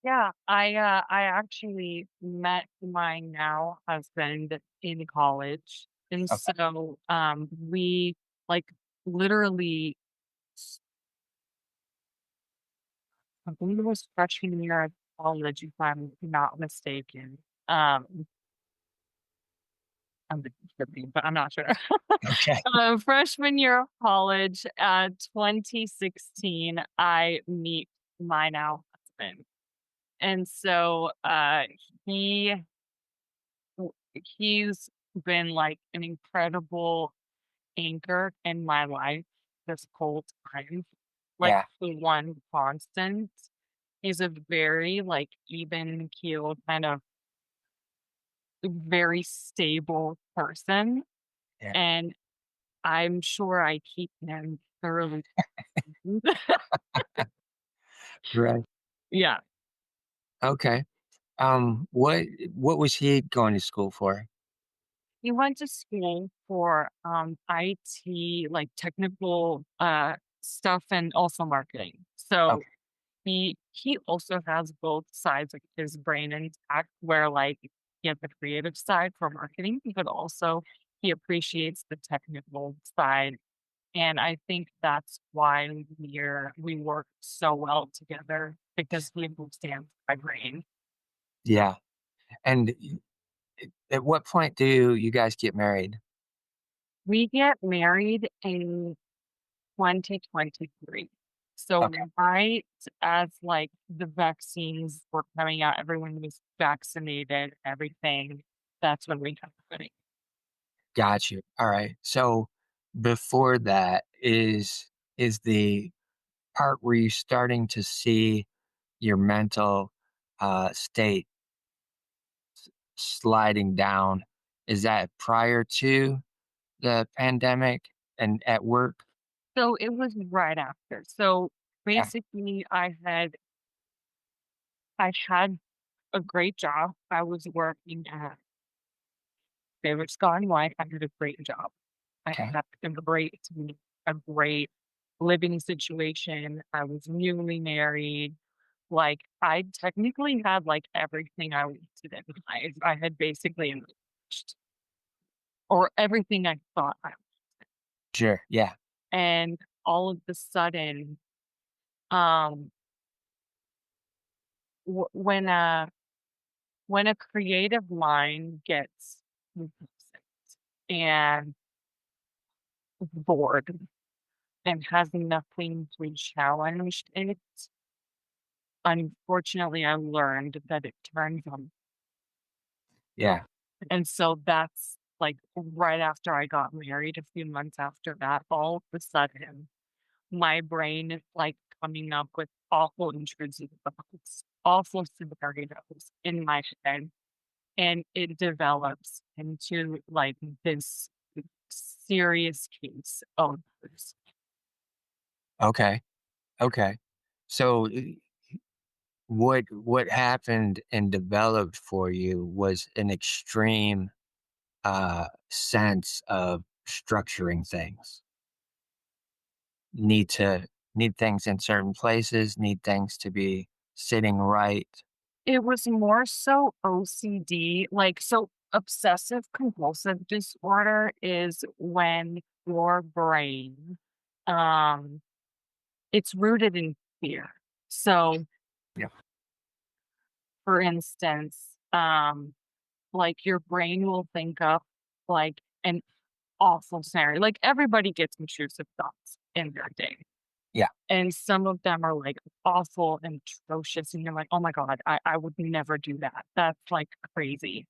Yeah, I actually met my now husband in college, and Okay. so, we, like, literally, s I believe it was freshman year of college, if I'm not mistaken. I'm could be, but I'm not sure. Okay. Freshman year of college, 2016, I meet my now husband, and so, he he's been, like, an incredible anchor in my life this whole time, like, Yeah. the one constant. He's a very, like, even keeled, kind of very stable person, Yeah. and I'm sure I keep him thoroughly. Right. Yeah. Okay. What was he going to school for? He went to school for, IT, like, technical, stuff and also marketing. So, Okay. he also has both sides of his brain intact where, like, he has the creative side for marketing, but also he appreciates the technical side, and I think that's why we work so well together because he understands my brain. Yeah. And at what point do you guys get married? We get married in 2023. So Okay. right as, like, the vaccines were coming out, everyone was vaccinated, everything, that's when we got the wedding. Got you. All right. So before that is the part where you're starting to see your mental state sliding down. Is that prior to the pandemic and at work? So it was right after. So Yeah. basically I had a great job. I was working at Favorite Sky Life. I had a great job. I Okay. had a great living situation. I was newly married. Like, I technically had, like, everything I wanted in life. I had basically changed, or everything I thought I Sure. Yeah. and all of the sudden, um, when a creative mind gets complacent and bored and has nothing to challenge it, unfortunately, I learned that it turns on. Yeah. And so that's like right after I got married, a few months after that, all of a sudden, my brain is like coming up with awful intrusive thoughts, awful scenarios in my head. And it develops into like this serious case of this. Okay. Okay. So what happened and developed for you was an extreme sense of structuring things. Need to need things in certain places, need things to be sitting right. It was more so OCD, like, so obsessive compulsive disorder is when your brain, um, it's rooted in fear. So, Yeah. for instance, like your brain will think up like an awful scenario. Like everybody gets intrusive thoughts in their day. Yeah. And some of them are like awful and atrocious. And you're like, oh my God, I would never do that. That's like crazy.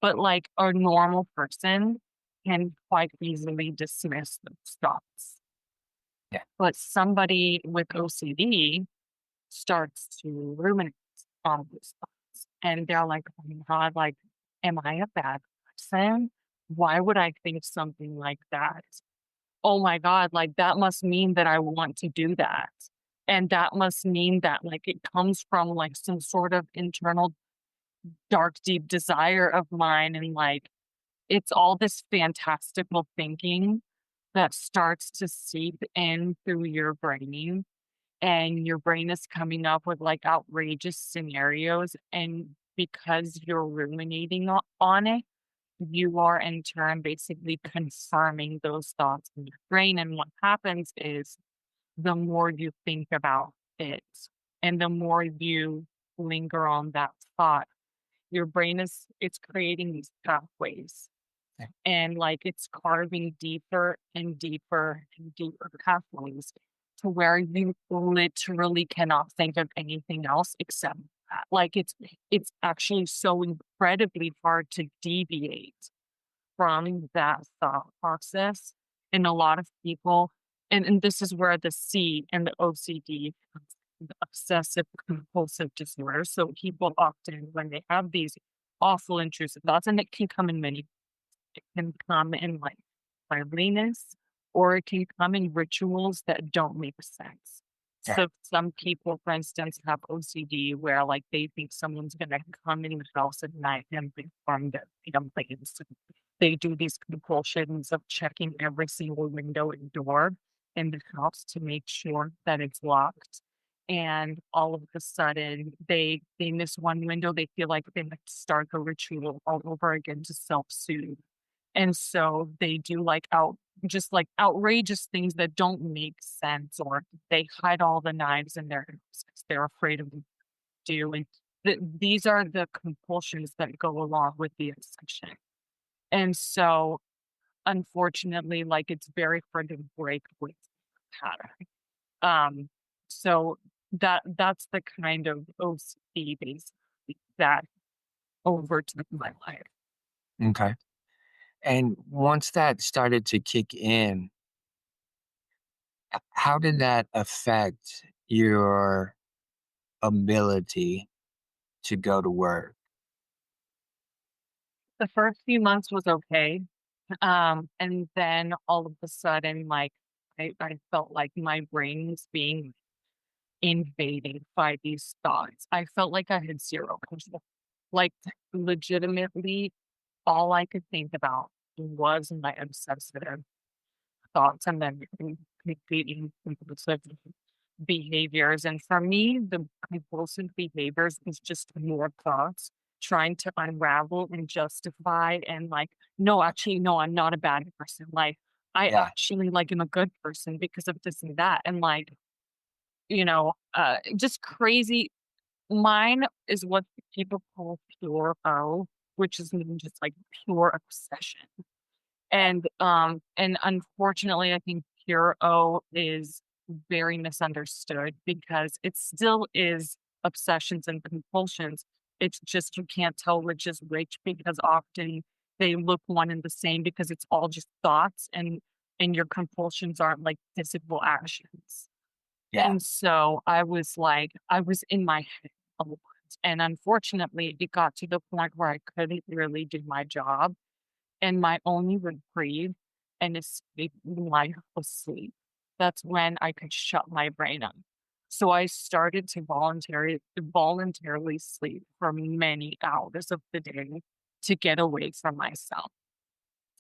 But like a normal person can quite easily dismiss those thoughts. Yeah. But somebody with OCD starts to ruminate on those thoughts. And they're like, oh my God, like, am I a bad person? Why would I think something like that? Oh my God, like that must mean that I want to do that. And that must mean that like it comes from like some sort of internal dark, deep desire of mine. And like it's all this fantastical thinking that starts to seep in through your brain. And your brain is coming up with like outrageous scenarios. And because you're ruminating on it, you are in turn basically confirming those thoughts in your brain. And what happens is the more you think about it and the more you linger on that thought, your brain is it's creating these pathways Yeah. and like it's carving deeper and deeper and deeper pathways to where you literally cannot think of anything else except that. Like it's actually so incredibly hard to deviate from that thought process. And a lot of people, and this is where the C and the OCD, the obsessive compulsive disorder. So people often, when they have these awful intrusive thoughts, and it can come in many, it can come in like cleanliness, or it can come in rituals that don't make sense. Yeah. So some people, for instance, have OCD where like they think someone's gonna come in the house at night and perform their things. They do these compulsions of checking every single window and door in the house to make sure that it's locked. And all of a sudden, they miss one window. They feel like they have to start the ritual all over again to self-soothe. And so they do like just like outrageous things that don't make sense, or they hide all the knives in their house 'cause they're afraid of doing. These are the compulsions that go along with the obsession. And so, unfortunately, like, it's very hard to break with pattern. Um, so that's the kind of OCD basically that overtook my life. Okay. And once that started to kick in, how did that affect your ability to go to work? The first few months was okay, and then all of a sudden, like, I felt like my brain was being invaded by these thoughts. I felt like I had 0 control. Like, legitimately, all I could think about was my obsessive thoughts and then completely compulsive behaviors. And for me, the compulsive behaviors is just more thoughts trying to unravel and justify and like, no, actually, no, I'm not a bad person. Like, I Yeah. actually like am a good person because of this and that. And like, just crazy. Mine is what people call pure O, which is mean just like pure obsession. And unfortunately, I think pure O is very misunderstood because it still is obsessions and compulsions. It's just you can't tell which is which because often they look one and the same because it's all just thoughts and your compulsions aren't like physical actions. Yeah. And so I was like, I was in my head a lot. And unfortunately, it got to the point where I couldn't really do my job and my only reprieve and escape life was sleep. That's when I could shut my brain up. So I started to voluntarily sleep for many hours of the day to get away from myself.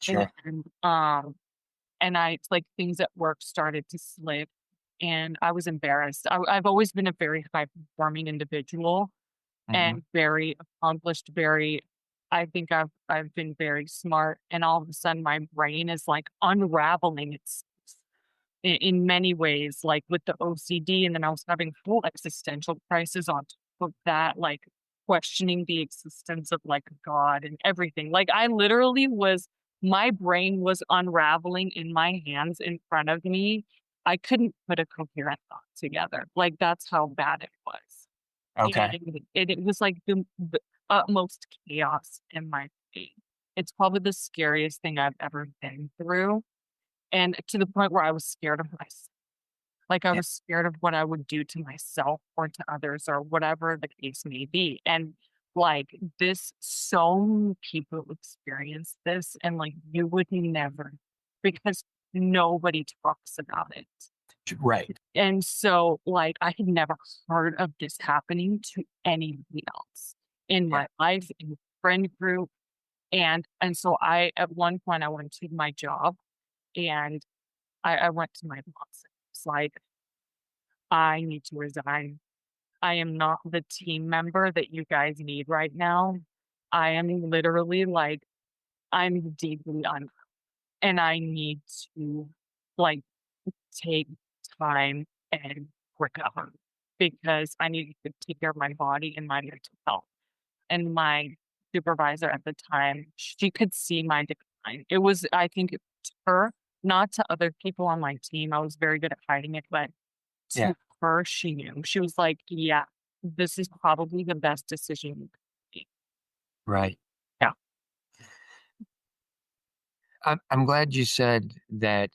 Sure. And and I like things at work started to slip and I was embarrassed. I've always been a very high performing individual Hmm. and very accomplished, very I think I've been very smart, and all of a sudden my brain is, like, unraveling its in many ways, like, with the OCD, and then I was having full existential crisis on top of that, like, questioning the existence of, like, God and everything. Like, I literally was my brain was unraveling in my hands in front of me. I couldn't put a coherent thought together. Like, that's how bad it was. Okay. And it was like the utmost chaos in my brain. It's probably the scariest thing I've ever been through, and to the point where I was scared of myself. Like, I Yeah. was scared of what I would do to myself or to others or whatever the case may be, and, like, this so many people experience this, and, like, you would never because nobody talks about it. Right. And so, like, I had never heard of this happening to anybody else in Yeah. my life, in the friend group, and so I at one point, I went to my job, and I went to my boss. It's like, "I need to resign. I am not the team member that you guys need right now. I am literally, like I'm deeply and I need to, like, take time and recover because I needed to take care of my body and my mental health. And my supervisor at the time, she could see my decline. It was, I think, to her, not to other people on my team. I was very good at hiding it, but Yeah. to her, she knew. She was like, "Yeah, this is probably the best decision you could make." Right. Yeah. I'm glad you said that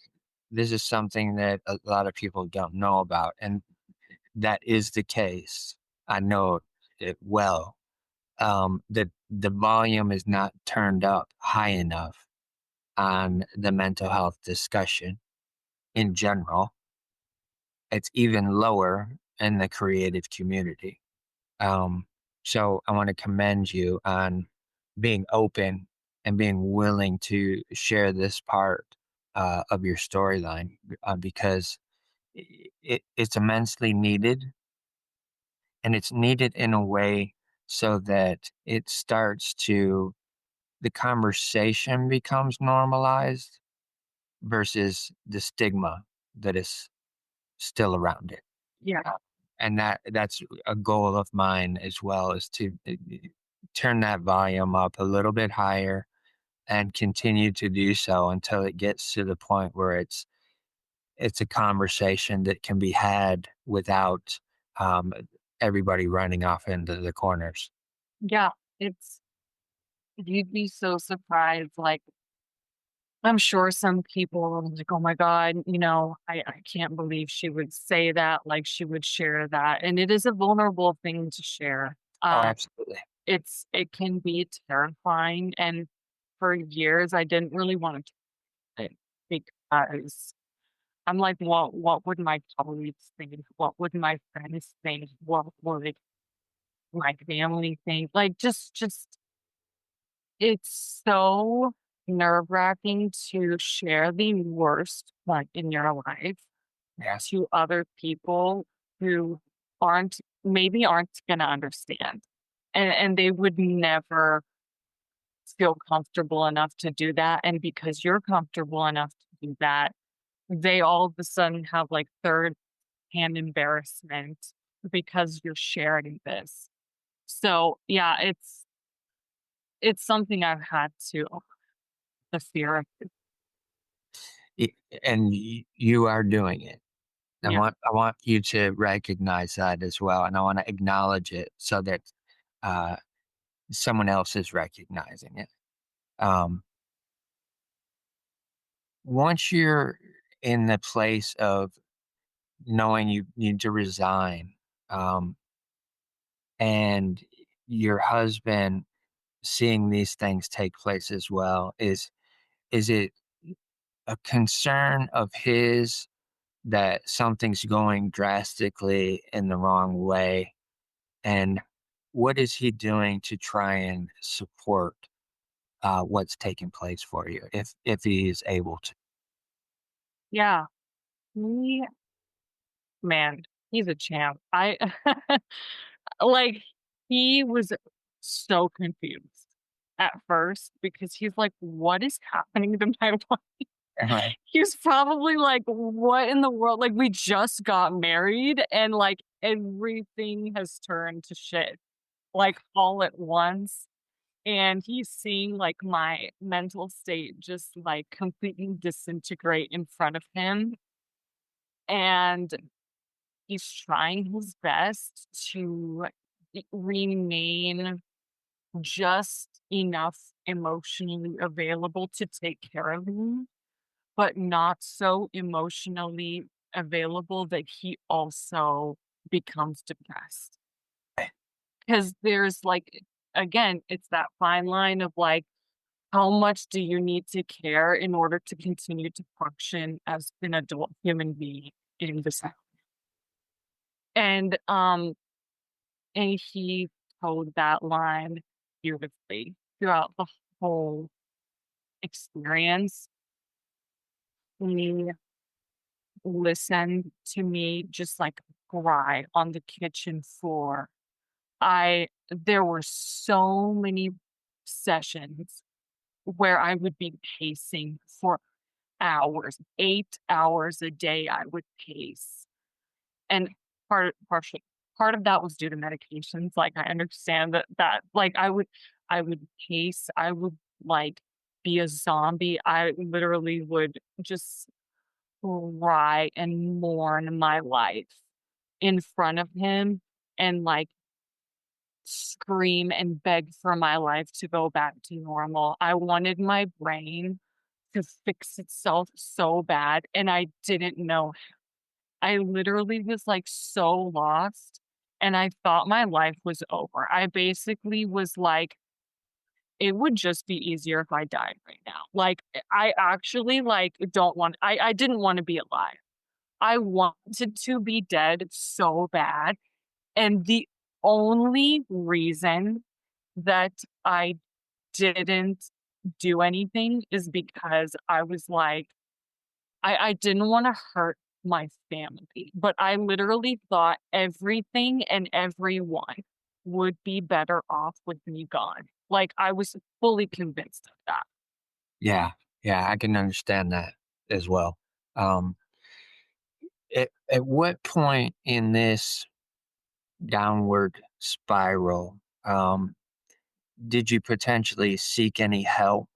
this is something that a lot of people don't know about, and that is the case. I know it well. That the volume is not turned up high enough on the mental health discussion in general. It's even lower in the creative community. Um, so I want to commend you on being open and being willing to share this part of your storyline because it's immensely needed, and it's needed in a way so that it starts to the conversation becomes normalized versus the stigma that is still around it. Yeah. And that's a goal of mine as well, is to turn that volume up a little bit higher and continue to do so until it gets to the point where it's a conversation that can be had without um, everybody running off into the corners. Yeah. It's, you'd be so surprised. Like, I'm sure some people are like, "Oh my god, I can't believe she would say that, like, she would share that," and it is a vulnerable thing to share. Oh, absolutely. It can be terrifying, and for years, I didn't really wanna do it because I'm like, what would my colleagues think? What would my friends think? What would my family think? Like, just it's so nerve-wracking to share the worst, like, in your life Yeah. to other people who aren't maybe aren't gonna understand. and they would never feel comfortable enough to do that, and because you're comfortable enough to do that, they all of a sudden have, like, third-hand embarrassment because you're sharing this. So, yeah, it's something I've had to the fear of Y and you are doing it. yeah, I want you to recognize that as well, and I wanna acknowledge it so that, uh, someone else is recognizing it. Um, Once you're in the place of knowing you need to resign, um, and your husband seeing these things take place as well, is it a concern of his that something's going drastically in the wrong way? And what is he doing to try and support what's taking place for you, if he is able to? yeah, he man, he's a champ. I like, he was so confused at first because he's like, "What is happening to my life?" Right. He was probably like, "What in the world?" Like, we just got married and, like, everything has turned to shit, like, all at once, and he's seeing, like, my mental state just, like, completely disintegrate in front of him, and he's trying his best to remain just enough emotionally available to take care of me, but not so emotionally available that he also becomes depressed. Because there's like, again, it's that fine line of like, how much do you need to care in order to continue to function as an adult human being in this house? And and he told that line beautifully throughout the whole experience. He listened to me just, like, cry on the kitchen floor. I There were so many sessions where I would be pacing for hours, 8 hours a day I would pace. And partially part of that was due to medications, like, I understand that like, I would pace, I would, like, be a zombie, I literally would just cry and mourn my life in front of him and, like, scream and beg for my life to go back to normal. I wanted my brain to fix itself so bad, and I didn't know. I literally was, like, so lost, and I thought my life was over. I basically was like, "It would just be easier if I died right now." Like, I actually, like, don't want I didn't wanna be alive. I wanted to be dead so bad, and the only reason that I didn't do anything is because I was like I didn't wanna hurt my family, but I literally thought everything and everyone would be better off with me gone. Like, I was fully convinced of that. Yeah, yeah, I can understand that as well. Um, at what point in this downward spiral did you potentially seek any help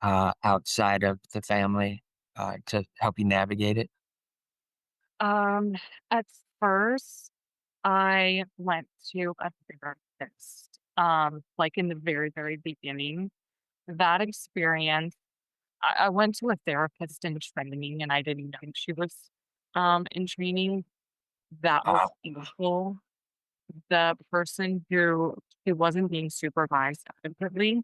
outside of the family to help you navigate it? Um, at first, I went to a therapist, like, in the very, very beginning. That experience I went to a therapist in training, and I didn't think she was, in training. That was Uh, awful. The person who wasn't being supervised adequately,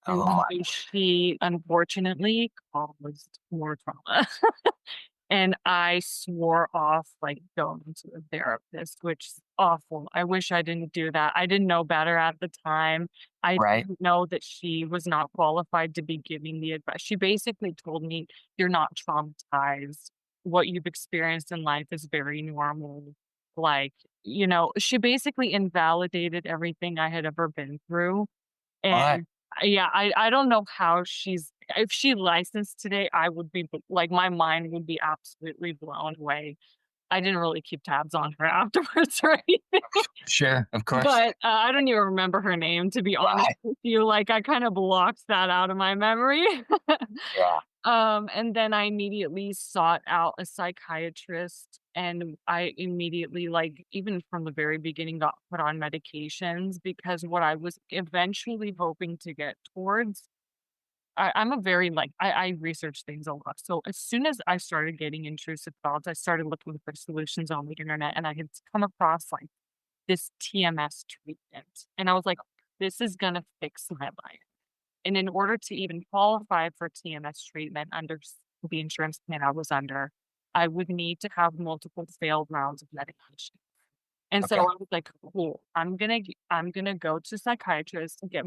and oh, so she unfortunately caused more trauma. And I swore off, like, going to a therapist, which is awful. I wish I didn't do that. I didn't know better at the time. I right? didn't know that she was not qualified to be giving the advice. She basically told me, "You're not traumatized. What you've experienced in life is very normal. Like, she basically invalidated everything I had ever been through, What? and yeah, I don't know how she's if she licensed today, I would be b like, my mind would be absolutely blown away. I didn't really keep tabs on her afterwards or anything, Sure, of course. but, I don't even remember her name, to be honest Right. with you, like, I kinda blocked that out of my memory. Yeah. And then I immediately sought out a psychiatrist, and I immediately, like, even from the very beginning, got put on medications because what I was eventually hoping to get towards I'm a very, like I research things a lot, so as soon as I started getting intrusive thoughts, I started looking for solutions on the internet, and I had come across, like, this TMS treatment, and I was like, "This is gonna fix my life." And in order to even qualify for TMS treatment under the insurance plan I was under, I would need to have multiple failed rounds of medication. And so Okay. I was like, cool, I'm gonna go to psychiatrist and get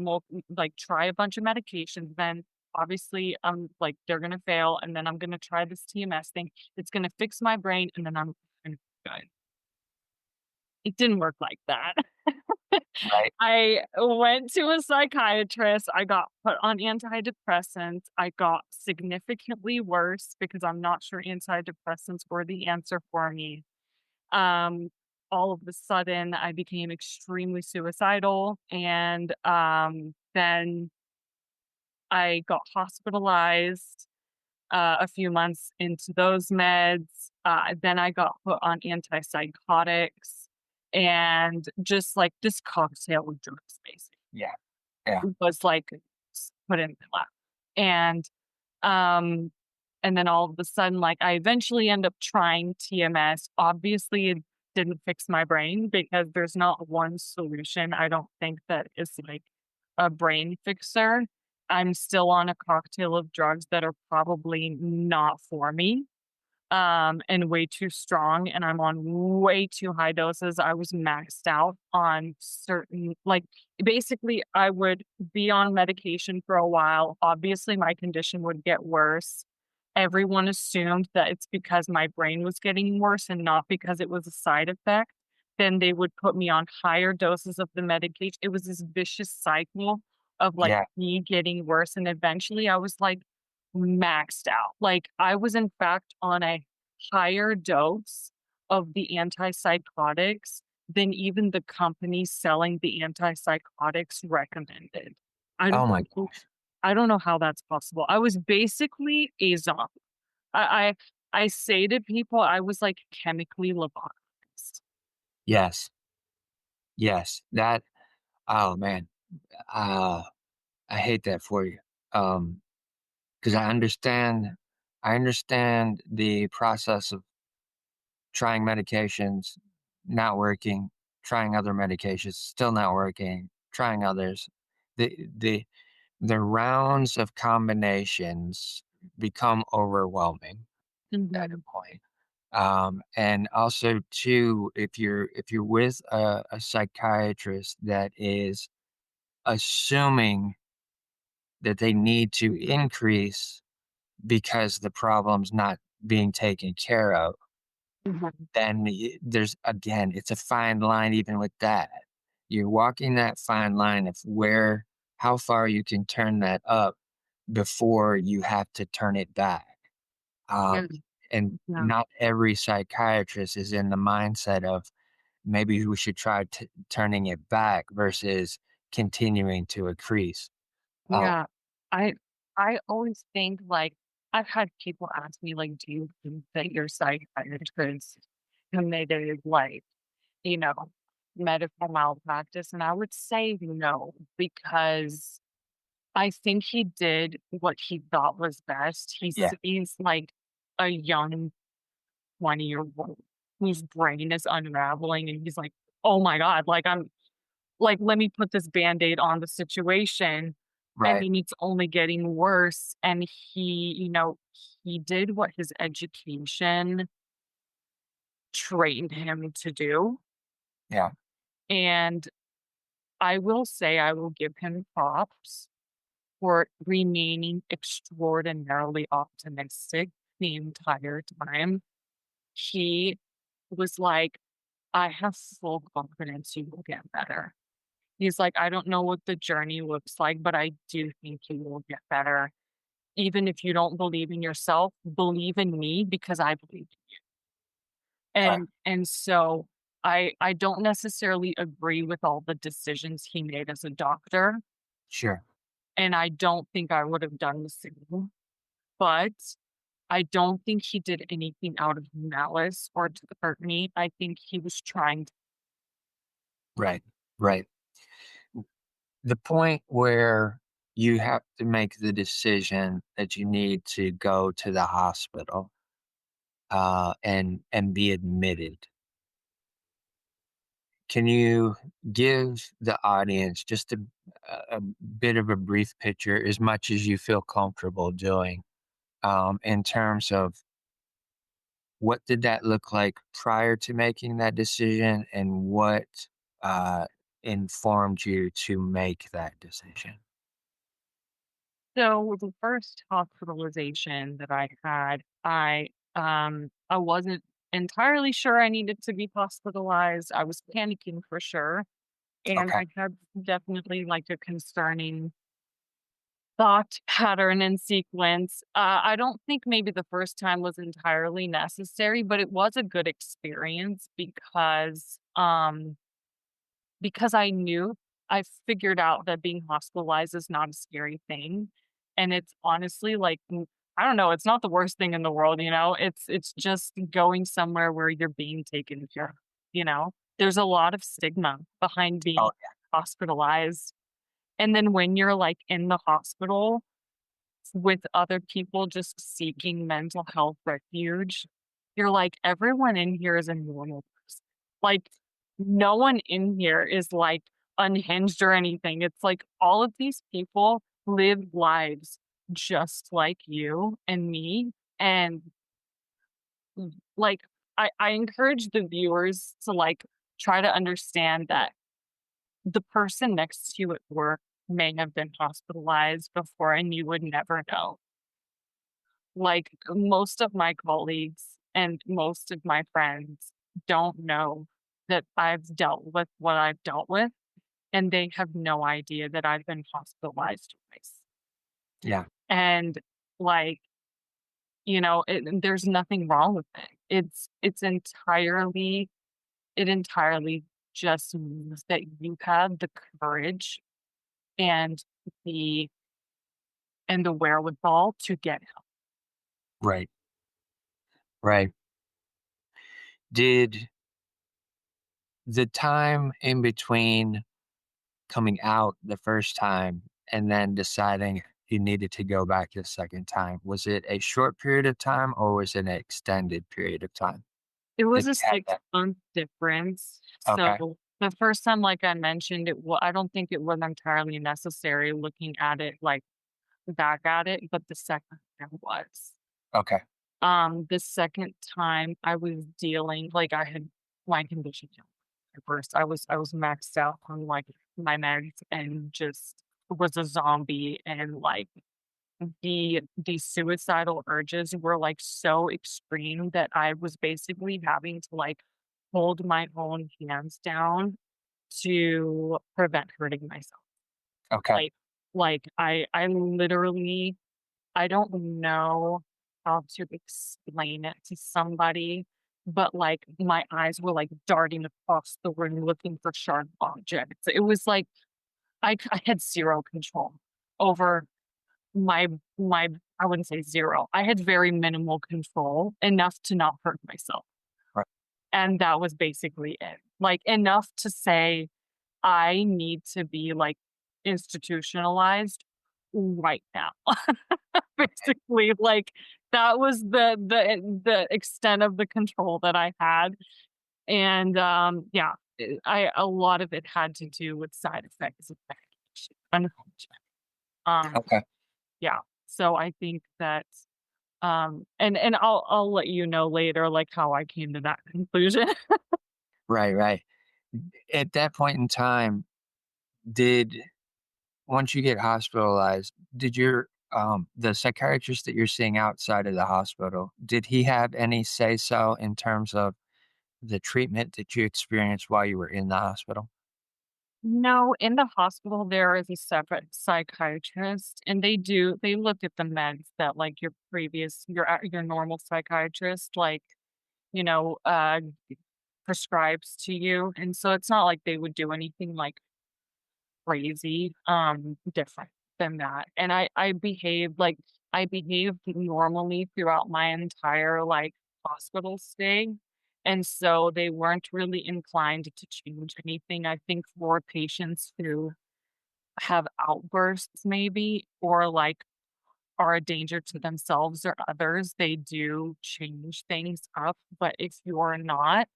like try a bunch of medications. Then obviously like they're gonna fail, and then I'm gonna try this TMS thing. It's gonna fix my brain, and then I'm gonna be good. It didn't work like that. Right. I went to a psychiatrist, I got put on antidepressants, I got significantly worse because I'm not sure antidepressants were the answer for me. Um, all of a sudden, I became extremely suicidal, and, then I got hospitalized, a few months into those meds, then I got put on antipsychotics, and just, like, this cocktail of drugs, basically. Yeah. Yeah. Was, like, put in my lap. And, um, and then all of a sudden, like, I eventually end up trying TMS. Obviously, it didn't fix my brain because there's not one solution, I don't think, that is, like, a brain fixer. I'm still on a cocktail of drugs that are probably not for me, and way too strong, and I'm on way too high doses. I was maxed out on certain like, basically, I would be on medication for a while. Obviously, my condition would get worse. Everyone assumed that it's because my brain was getting worse and not because it was a side effect. Then they would put me on higher doses of the medication. It was this vicious cycle of, like, Yeah. me getting worse, and eventually I was, like, maxed out. Like, I was, in fact, on a higher dose of the antipsychotics than even the company selling the antipsychotics recommended. I Oh don't my know gosh. I don't know how that's possible. I was basically a zombie. I I say to people I was, like, chemically lobotomized. Yes. Yes. That oh man. Uh I hate that for you. Because I understand the process of trying medications, not working, trying other medications, still not working, trying others. The rounds of combinations become overwhelming at a Mhm, point. And also too, if you're with a psychiatrist that is assuming that they need to increase because the problem's not being taken care of, mhm, then there's again, it's a fine line even with that. You're walking that fine line of where how far you can turn that up before you have to turn it back. yeah, And yeah, not every psychiatrist is in the mindset of maybe we should try turning it back versus continuing to increase. Uh, yeah. I I always think, like I've had people ask me, like, "Do you think that your psychiatrist committed, like, you know, medical malpractice?" And I would say no, because I think he did what he thought was best. yeah, He's like a young 20-year-old whose brain is unraveling, and he's like, "Oh my god, like, I'm like, let me put this Band-Aid on the situation, and right. then it's only getting worse." And he did what his education trained him to do, Yeah. and I will say I will give him props for remaining extraordinarily optimistic the entire time. He was like, I have full confidence you will get better. He's like, I don't know what the journey looks like, but I do think you will get better. Even if you don't believe in yourself, believe in me because I believe. Okay. And so I don't necessarily agree with all the decisions he made as a doctor, Sure. and I don't think I would have done the same, but I don't think he did anything out of malice or to hurt me. I think he was trying to. Right. Right. The point where you have to make the decision that you need to go to the hospital, and be admitted. Can you give the audience just a bit of a brief picture, as much as you feel comfortable doing, in terms of what did that look like prior to making that decision, and what uh, informed you to make that decision? So the first hospitalization that I had, I wasn't entirely sure I needed to be hospitalized. I was panicking for sure. And Okay. I had definitely like a concerning thought pattern and sequence. I don't think maybe the first time was entirely necessary, but it was a good experience because I knew I figured out that being hospitalized is not a scary thing. And it's honestly like I don't know, it's not the worst thing in the world, you know? It's just going somewhere where you're being taken care of, you know? There's a lot of stigma behind Oh, being hospitalized. And then when you're like in the hospital with other people just seeking mental health refuge, you're like, everyone in here is a normal person. Like, no one in here is like unhinged or anything. It's like all of these people live lives just like you and me. And like, I encourage the viewers to like try to understand that the person next to you at work may have been hospitalized before and you would never know. Like, most of my colleagues and most of my friends don't know that I've dealt with what I've dealt with, and they have no idea that I've been hospitalized twice. yeah. And, like, and there's nothing wrong with it. It entirely just means that you have the courage and the and the wherewithal to get help. Right. Right. Did the time in between coming out the first time and then deciding you needed to go back the second time, was it a short period of time, or was it an extended period of time It that was a you had that? 6-month difference. Okay. So, the first time, like I mentioned, I don't think it was entirely necessary looking at it, like, back at it, but the second time was. Okay. The second time I was dealing like, I had my condition at first. I was maxed out on, like, my meds and just was a zombie and, like, the suicidal urges were, like, so extreme that I was basically having to, like, hold my own hands down to prevent hurting myself. Okay. I literally I don't know how to explain it to somebody, but, like, my eyes were, like, darting across the room looking for sharp objects. It was like I had 0 control over my my I wouldn't say 0. I had very minimal control, enough to not hurt myself, Right. and that was basically it. Like, enough to say, "I need to be, like, institutionalized right now." Basically, like, that was the extent of the control that I had, and, yeah, I a lot of it had to do with side effects of medication, unfortunately. Um Okay. Yeah. So I think that, and I'll let you know later, like, how I came to that conclusion. Right. Right. At that point in time, did once you get hospitalized, did your the psychiatrist that you're seeing outside of the hospital, did he have any say so in terms of the treatment that you experienced while you were in the hospital? No, in the hospital, there is a separate psychiatrist, and they look at the meds that, like, your normal psychiatrist, like, you know, prescribes to you, and so it's not like they would do anything, like, crazy, different than that, and I behaved normally throughout my entire, like, hospital stay, and so they weren't really inclined to change anything. I think for patients who have outbursts maybe or, like, are a danger to themselves or others, they do change things up, but if you're not,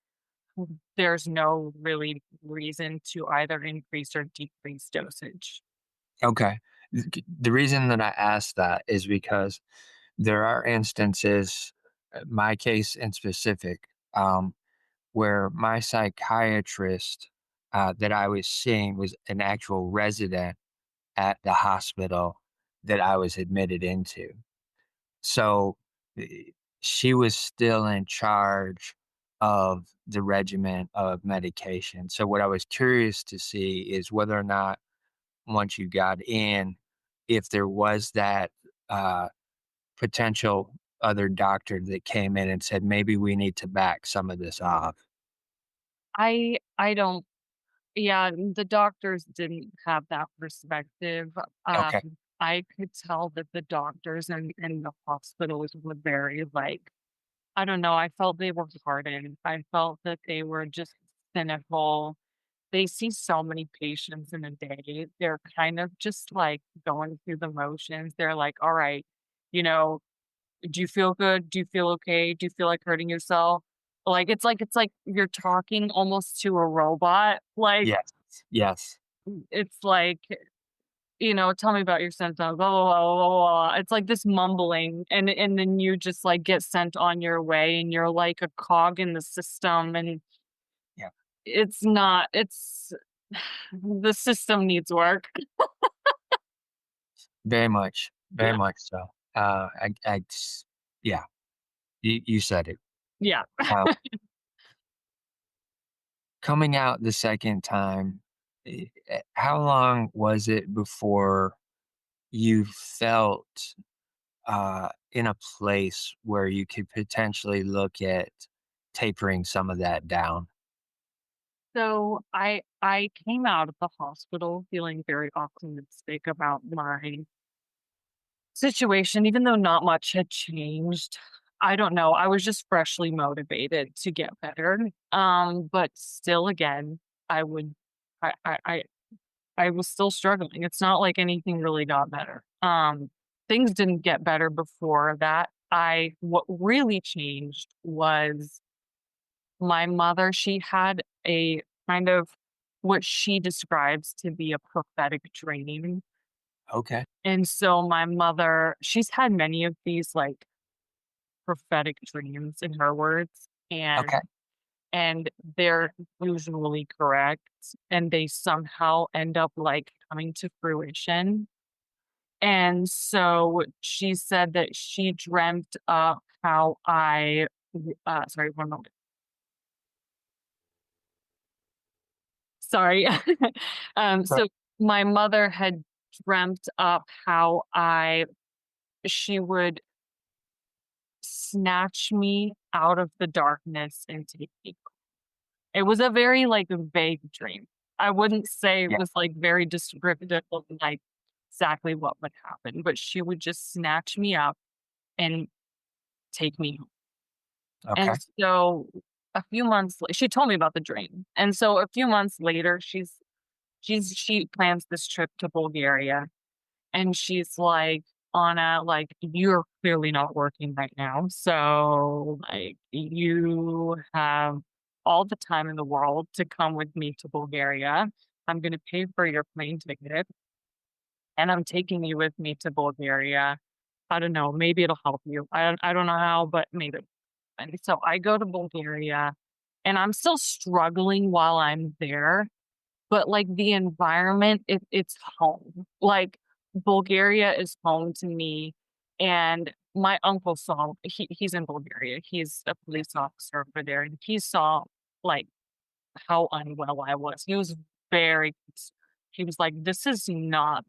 there's no really reason to either increase or decrease dosage. Okay. The reason that I asked that is because there are instances, my case in specific, where my psychiatrist that I was seeing was an actual resident at the hospital that I was admitted into. So eh, she was still in charge of the regimen of medication. So what I was curious to see is whether or not once you got in, if there was that uh, potential other doctor that came in and said, maybe we need to back some of this off. I don't Yeah, the doctors didn't have that perspective. Okay. I could tell that the doctors and the hospitals were very, like, I don't know, I felt they were hardened. I felt that they were just cynical. They see so many patients in a day. They're kind of just, like, going through the motions. They're like, "Alright, you know, do you feel good? Do you feel okay? Do you feel like hurting yourself?" Like, it's like you're talking almost to a robot. Like, Yes. Yes. it's like, "Tell me about your symptoms, blah, blah, blah, blah, blah, blah." It's like this mumbling, and then you just, like, get sent on your way, and you're like a cog in the system, and Yeah. it's the system needs work. Very much. Very much so. Yeah, you said it. Yeah. Uh, Coming out the second time, how long was it before you felt in a place where you could potentially look at tapering some of that down? So I came out of the hospital feeling very optimistic about my situation, even though not much had changed. I don't know. I was just freshly motivated to get better. But still again, I would I I I, I was still struggling. It's not like anything really got better. Things didn't get better before that. I What really changed was my mother. She had a kind of what she describes to be a prophetic dream. Okay. And so my mother, she's had many of these, like, prophetic dreams in her words, Okay. and they're usually correct, and they somehow end up, like, coming to fruition. And so she said that she dreamt of how sorry, 1 moment. Sorry. Right. So my mother had dreamt up how I she would snatch me out of the darkness and take me. It was a very, like, vague dream. I wouldn't say it Yeah. was, like, very descriptive of, like, exactly what would happen, but she would just snatch me up and take me home. And Okay. so a few months she told me about the dream, and so a few months later, she plans this trip to Bulgaria. And she's like, "Anna, like, you're clearly not working right now. So, like, you have all the time in the world to come with me to Bulgaria. I'm going to pay for your plane ticket and I'm taking you with me to Bulgaria. I don't know. Maybe it'll help you. I don't know how, but maybe." And so I go to Bulgaria and I'm still struggling while I'm there, but, like, the environment, it's home. Like, Bulgaria is home to me, and my uncle saw he's in Bulgaria. He's a police officer over there, and he saw like, how unwell I was. He was very concerned. He was like, "This is not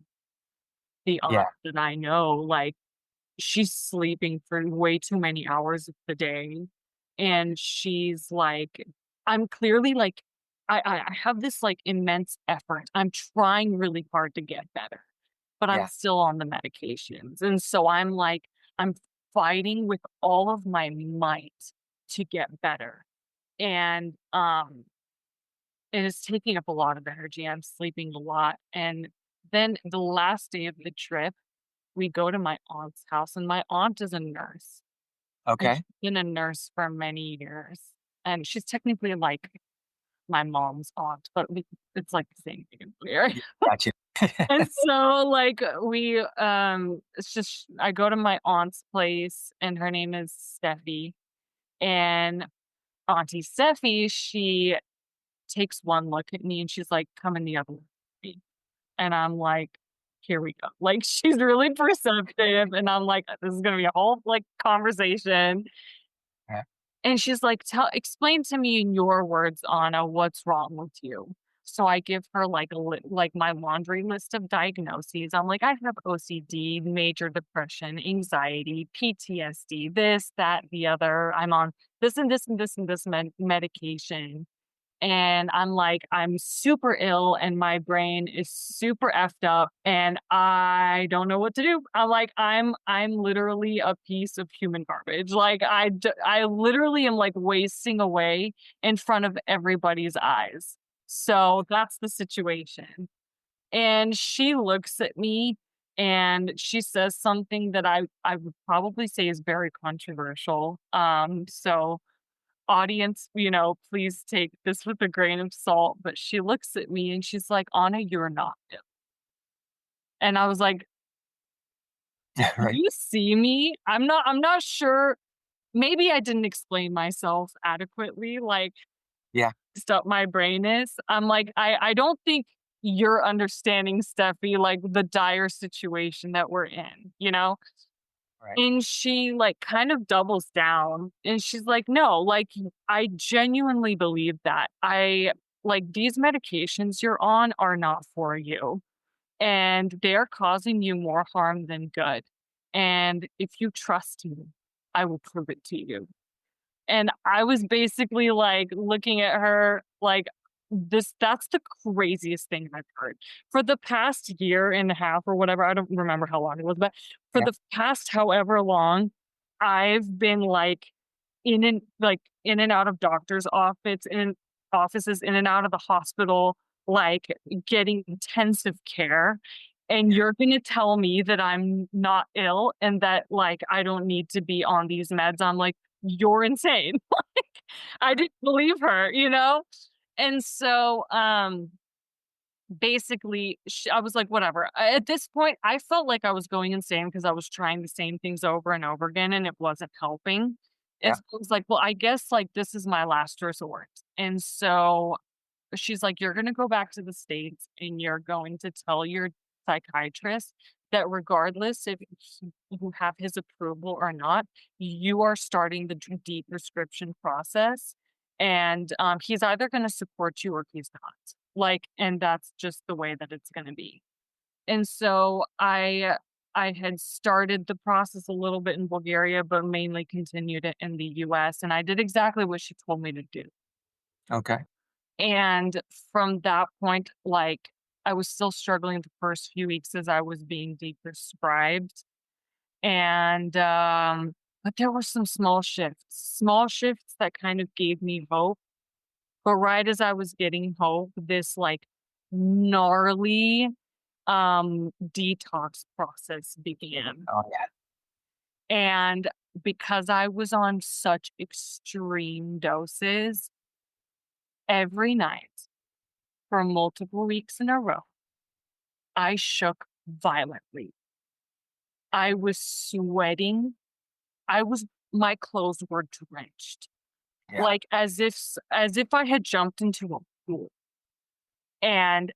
the Yeah. aunt that I know, like, she's sleeping for way too many hours of the day, and she's like I'm clearly, like I have this, like, immense effort. I'm trying really hard to get better, but I'm Yeah. still on the medications, and so I'm like I'm fighting with all of my might to get better, and, it is taking up a lot of energy. I'm sleeping a lot, and then the last day of the trip, we go to my aunt's house, and my aunt is a nurse, and Okay. she's been a nurse for many years, and she's technically, like, my mom's aunt, but it's, like, the same thing in Bulgaria. Yeah, gotcha. And so, like, it's just I go to my aunt's place, and her name is Steffi, and Auntie Steffi, she takes one look at me, and she's like, "Come in the other way." And I'm like, "Here we go." Like, she's really perceptive, and I'm like, "This is gonna be a whole, like, conversation." Yeah. And she's like, "Tell explain to me in your words, Anna, what's wrong with you." So I give her, like, like, my laundry list of diagnoses. I'm like, "I have OCD, major depression, anxiety, PTSD, this, that, the other. I'm on this and this and this and this medication." And I'm like, "I'm super ill and my brain is super effed up and I don't know what to do." I'm like, I'm literally a piece of human garbage." Like, I literally am, like, wasting away in front of everybody's eyes. So, that's the situation. And she looks at me and she says something that I would probably say is very controversial. So audience, please take this with a grain of salt, but she looks at me and she's like, "Anna, you're not ill." And I was like, "Do Right. you see me? I'm not sure. Maybe I didn't explain myself adequately, like, Yeah. stuff my brain is." I'm like, I don't think you're understanding, Steffi, like, the dire situation that we're in, you know?" Right. And she, like, kind of doubles down, and she's like, "No, like, I genuinely believe that. These medications you're on are not for you, and they're causing you more harm than good. And if you trust me, I will prove it to you." And I was basically, like, looking at her like, that's the craziest thing I've heard. For the past year and a half or whatever, I don't remember how long it was, but for Yeah. the past however long, I've been, like, in and out of doctor's offices, in and out of the hospital, like, getting intensive care, and Yeah. you're gonna tell me that I'm not ill and that, like, I don't need to be on these meds. I'm like, "You're insane." Like, I didn't believe her, you know? And so, basically, I was like, "Whatever." At this point, I felt like I was going insane because I was trying the same things over and over again, and it wasn't helping. Yeah. It was like, "Well, I guess, like, this is my last resort." And so she's like, "You're gonna go back to the States and you're going to tell your psychiatrist that regardless if you have his approval or not, you are starting the deprescription process. And he's either going to support you or he's not. Like, and that's just the way that it's going to be." And so I had started the process a little bit in Bulgaria, but mainly continued it in the US. And I did exactly what she told me to do. Okay. And from that point, like, I was still struggling the first few weeks as I was being deprescribed. And, but there were some small shifts that kind of gave me hope. But right as I was getting hope, this like gnarly detox process began. Oh, yeah. And because I was on such extreme doses every night for multiple weeks in a row, I shook violently. I was sweating. I was My clothes were drenched, Yeah. like, as if I had jumped into a pool, and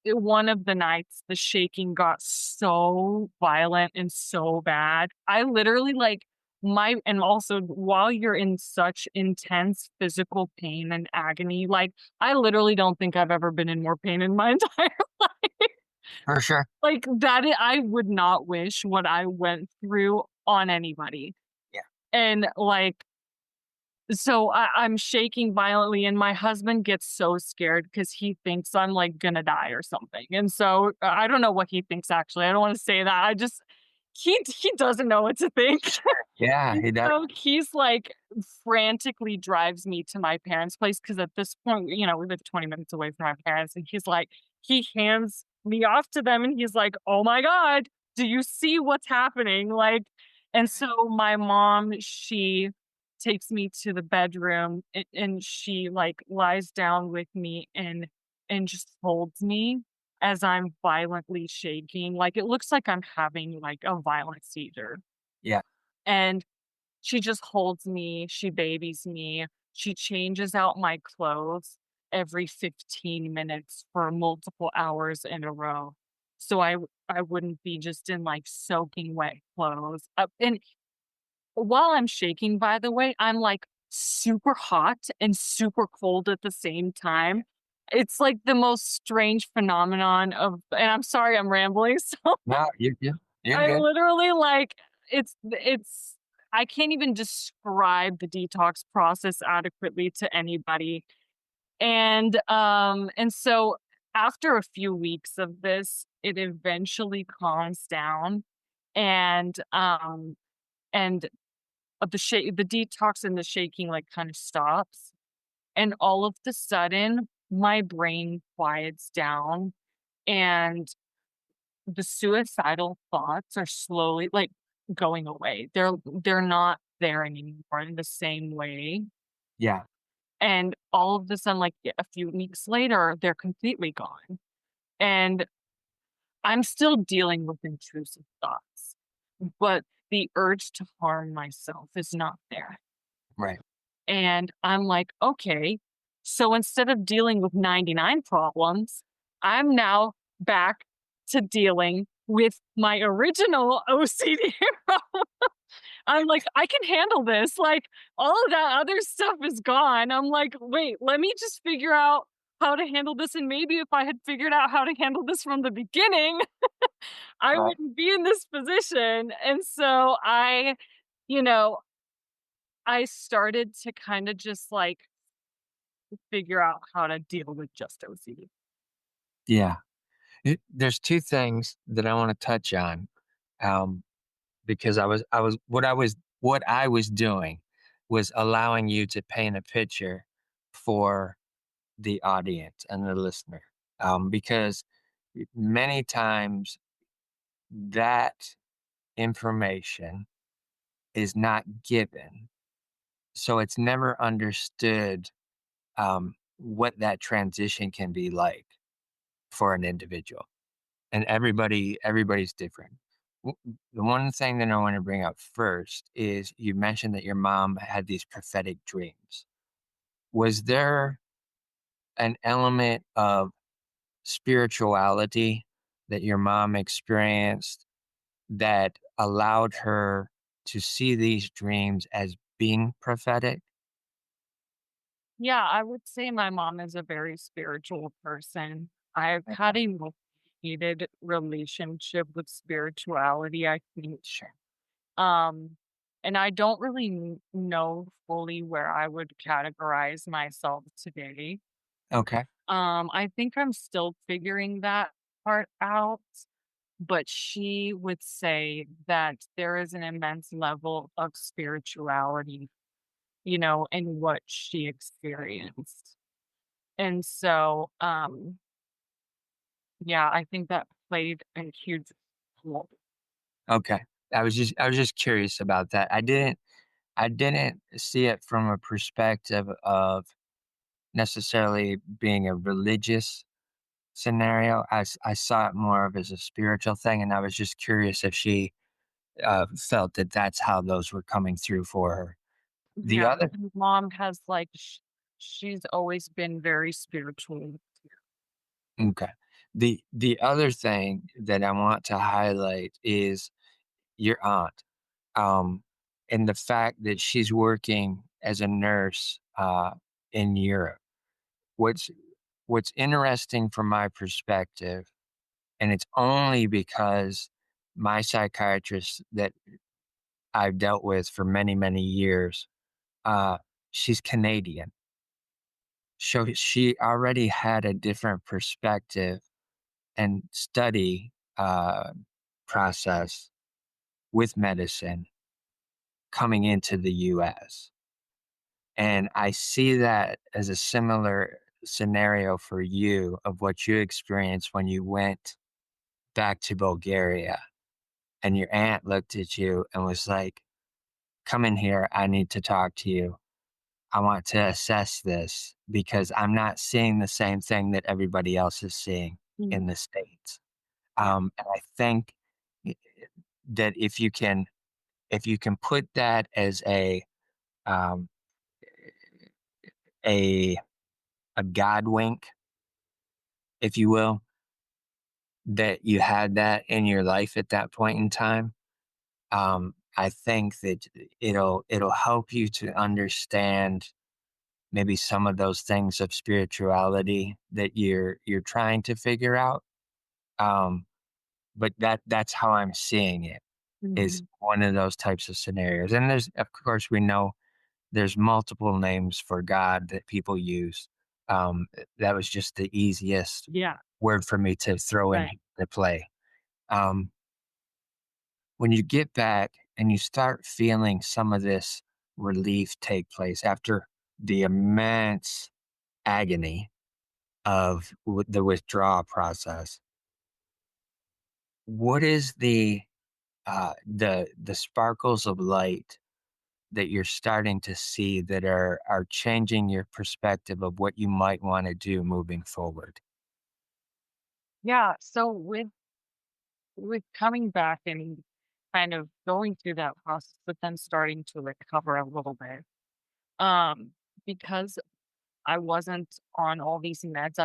one of the nights, the shaking got so violent and so bad, I literally, like, my and also while you're in such intense physical pain and agony, like, I literally don't think I've ever been in more pain in my entire life. For sure. Like, I would not wish what I went through on anybody. Yeah. And, like, so I'm shaking violently, and my husband gets so scared because he thinks I'm, like, gonna die or something, and so, I don't know what he thinks, actually, I don't wanna say that, I just he doesn't know what to think. Sure. Yeah, And he does. so he's, like, frantically drives me to my parents' place because at this point, we live 20 minutes away from my parents, and he's like he hands me off to them, and he's like, "Oh my god, do you see what's happening?" Like, and so my mom, she takes me to the bedroom, and she, like, lies down with me and just holds me as I'm violently shaking, like, it looks like I'm having, like, a violent seizure, Yeah. and she just holds me, she babies me, she changes out my clothes every 15 minutes for multiple hours in a row. So I wouldn't be just in, like, soaking wet clothes. And while I'm shaking, by the way, I'm, like, super hot and super cold at the same time. It's, like, the most strange phenomenon of and I'm sorry I'm rambling so No, you're I good. literally, like it's I can't even describe the detox process adequately to anybody, and so after a few weeks of this, it eventually calms down, and the detox and the shaking, like, kinda stops, and all of the sudden, my brain quiets down, and the suicidal thoughts are slowly, like, going away. They're not there anymore in the same way, Yeah. and all of a sudden, like, a few weeks later, they're completely gone, and I'm still dealing with intrusive thoughts, but the urge to harm myself is not there, Right. and I'm like, "Okay, so instead of dealing with 99 problems, I'm now back to dealing with my original OCD problem." I'm like, "I can handle this, like, all of that other stuff is gone." I'm like, "Wait, let me just figure out how to handle this, and maybe if I had figured out how to handle this from the beginning, I Right. wouldn't be in this position." And so you know, I started to kinda just, like, figure out how to deal with just OCD. Yeah. There's 2 things that I wanna touch on, um, because what I was doing was allowing you to paint a picture for the audience and the listener, because many times that information is not given, so it's never understood, what that transition can be like for an individual. And everybody's different. W The one thing that I wanna bring up first is you mentioned that your mom had these prophetic dreams. Was there an element of spirituality that your mom experienced that allowed her to see these dreams as being prophetic? Yeah, I would say my mom is a very spiritual person. I've had a love-hated relationship with spirituality, I think. Sure. Um, and I don't really know fully where I would categorize myself today. Okay. I think I'm still figuring that part out, but she would say that there is an immense level of spirituality, in what she experienced. And so, yeah, I think that played a huge role. Okay. I was just curious about that. I didn't see it from a perspective of necessarily being a religious scenario. I saw it more of as a spiritual thing, and I was just curious if she, felt that that's how those were coming through for her. The Yeah, other and mom has like she's always been very spiritual. Okay. The other thing that I want to highlight is your aunt, um, and the fact that she's working as a nurse in Europe. What's what's interesting from my perspective, and it's only because my psychiatrist that I've dealt with for many, many years, uh, she's Canadian. So she already had a different perspective and study process with medicine coming into the US. And I see that as a similar scenario for you of what you experienced when you went back to Bulgaria and your aunt looked at you and was like, "Come in here. I need to talk to you. I want to assess this because I'm not seeing the same thing that everybody else is seeing in Mhm. the States." Yeah. And I think i- that if you can put that as um, a a God wink, if you will, that you had that in your life at that point in time, I think that it'll help you to understand maybe some of those things of spirituality that you're trying to figure out. Um, but that's how I'm seeing it is Mhm. one of those types of scenarios. And there's of course we know there's multiple names for God that people use. That was just the easiest Yeah. word for me to throw in Right. to play. Um, when you get back and you start feeling some of this relief take place after the immense agony of the withdrawal process, what is the sparkles of light that you're starting to see that are changing your perspective of what you might want to do moving forward? Yeah. So with coming back and kind of going through that process, but then starting to recover a little bit, um, because I wasn't on all these meds,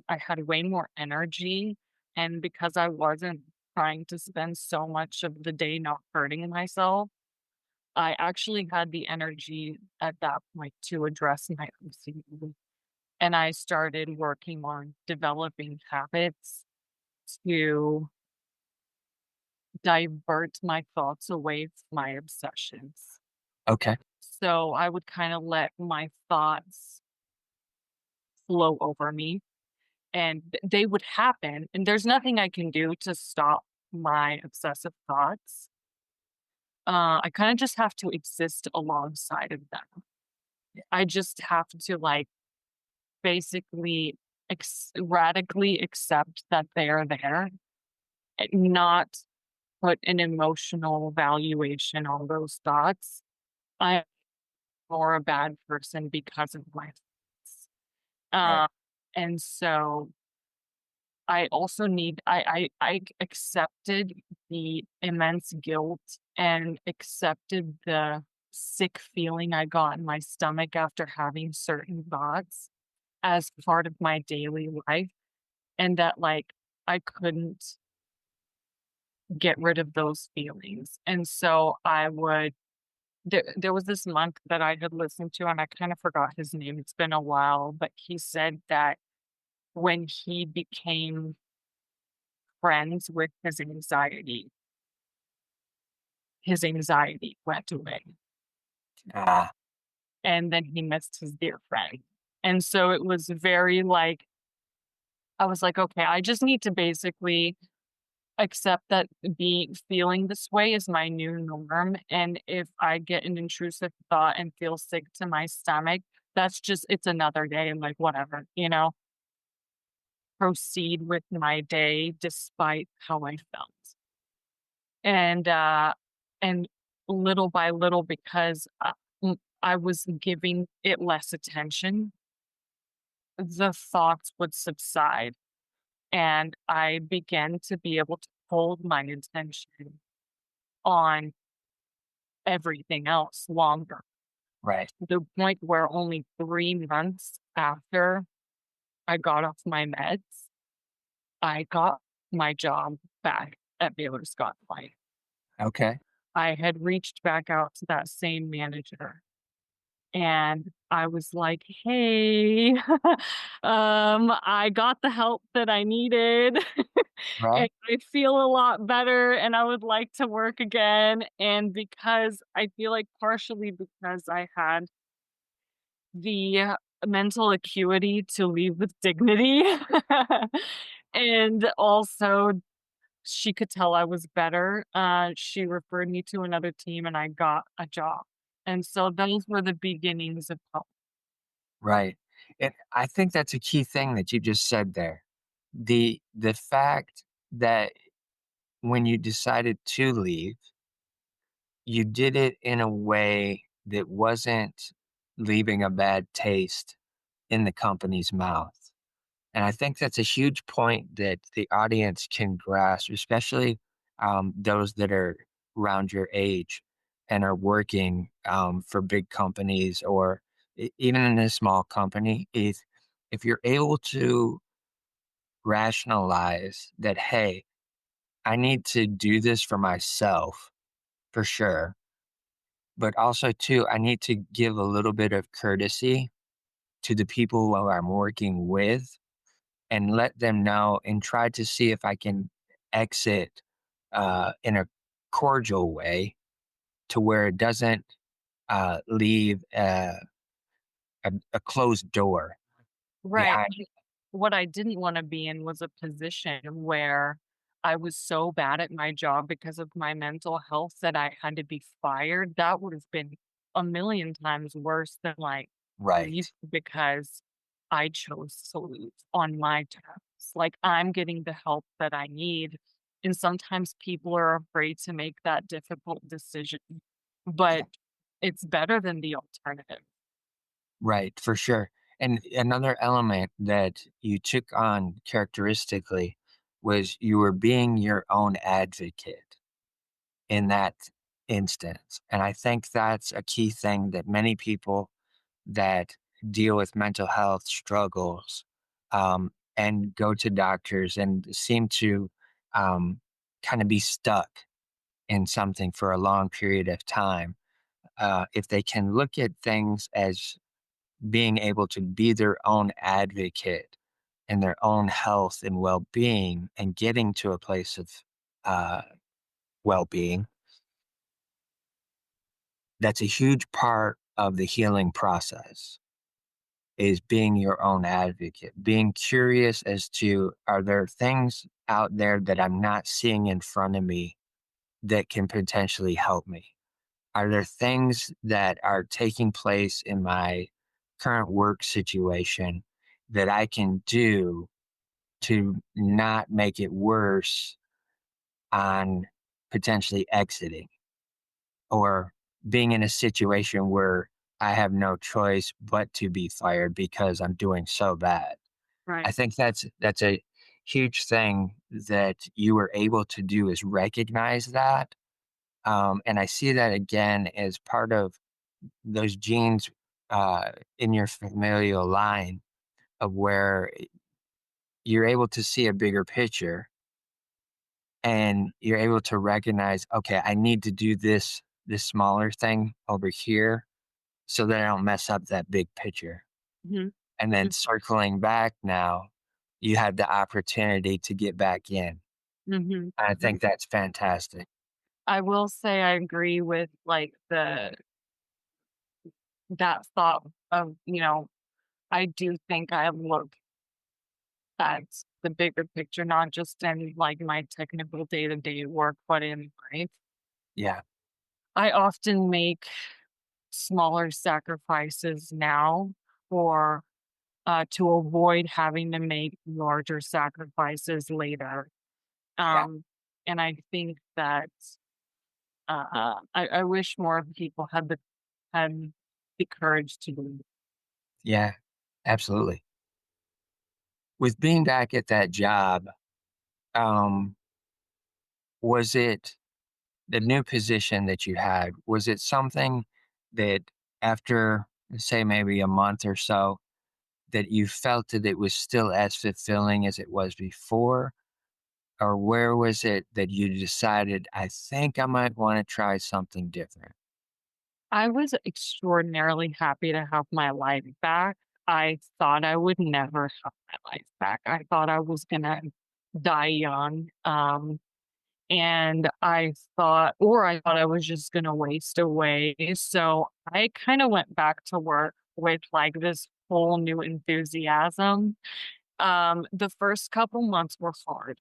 I had way more energy. And because I wasn't trying to spend so much of the day not hurting myself, I actually had the energy at that point to address my OCD. And I started working on developing habits to divert my thoughts away from my obsessions. Okay. So I would kind of let my thoughts flow over me and they would happen. And there's nothing I can do to stop my obsessive thoughts. I kind of just have to exist alongside of them. I just have to like basically radically accept that they are there and not put an emotional valuation on those thoughts. I'm more a bad person because of my thoughts. Right. Uh, and so I also need I accepted the immense guilt and accepted the sick feeling I got in my stomach after having certain thoughts as part of my daily life, and that, like, I couldn't get rid of those feelings, and so I would there was this monk that I had listened to, and I kinda forgot his name, it's been a while, but he said that when he became friends with his anxiety went away, Ah, and then he missed his dear friend, and so it was very, like I was like, "Okay, I just need to basically accept that being feeling this way is my new norm, and if I get an intrusive thought and feel sick to my stomach, that's just it's another day, like, whatever, you know? Proceed with my day despite how I felt." And, uh, and little by little, because, I was giving it less attention, the thoughts would subside, and I began to be able to hold my attention on everything else longer, right. to the point where only 3 months after I got off my meds, I got my job back at Baylor Scott White. Okay. I had reached back out to that same manager and I was like, "Hey, I got the help that I needed, and Right? I feel a lot better, and I would like to work again." And because I feel like partially because I had the mental acuity to leave with dignity, and also she could tell I was better, she referred me to another team, and I got a job. And so those were the beginnings of help. Right. And I think that's a key thing that you just said there. The fact that when you decided to leave, you did it in a way that wasn't leaving a bad taste in the company's mouth. And I think that's a huge point that the audience can grasp, especially those that are around your age and are working for big companies or even in a small company. If you're able to rationalize that, hey, I need to do this for myself for sure, but also too, I need to give a little bit of courtesy to the people who I'm working with and let them know and try to see if I can exit in a cordial way to where it doesn't leave a closed door Right. behind. What I didn't wanna be in was a position where I was so bad at my job because of my mental health that I had to be fired. That would have been a million times worse than, like, leave Right, because I chose to leave on my terms. Like, I'm getting the help that I need, and sometimes people are afraid to make that difficult decision, yeah, but it's better than the alternative. right, for sure. And another element that you took on characteristically was you were being your own advocate in that instance. And I think that's a key thing that many people that deal with mental health struggles and go to doctors and seem to kind of be stuck in something for a long period of time. If they can look at things as being able to be their own advocate in their own health and well being and getting to a place of uh, well being, that's a huge part of the healing process is being your own advocate, being curious as to are there things out there that I'm not seeing in front of me that can potentially help me? Are there things that are taking place in my current work situation that I can do to not make it worse on potentially exiting or being in a situation where I have no choice but to be fired because I'm doing so bad? I Right. think that's a huge thing that you were able to do is recognize that, and I see that again as part of those genes in your familial line of where you're able to see a bigger picture and you're able to recognize, okay, I need to do this smaller thing over here so that I don't mess up that big picture. Mhm. And then circling back now, you have the opportunity to get back in. Mhm. I Mhm. think that's fantastic. I will say I agree with, like, that thought of, I do think I look at the bigger picture, not just in, like, my technical day-to-day work, but in life. Yeah, I often make smaller sacrifices now for to avoid having to make larger sacrifices later. yeah, Um, and I think that I wish more people had the courage to do it. yeah, absolutely. With being back at that job, um, was it the new position that you had? Was it something that after, say, maybe a month or so, that you felt that it was still as fulfilling as it was before? or where was it that you decided, I think I might want to try something different? I was extraordinarily happy to have my life back. I thought I would never have my life back. I thought I was gonna die young. And I thought I was just gonna waste away. So I kind of went back to work with like this whole new enthusiasm. The first couple months were hard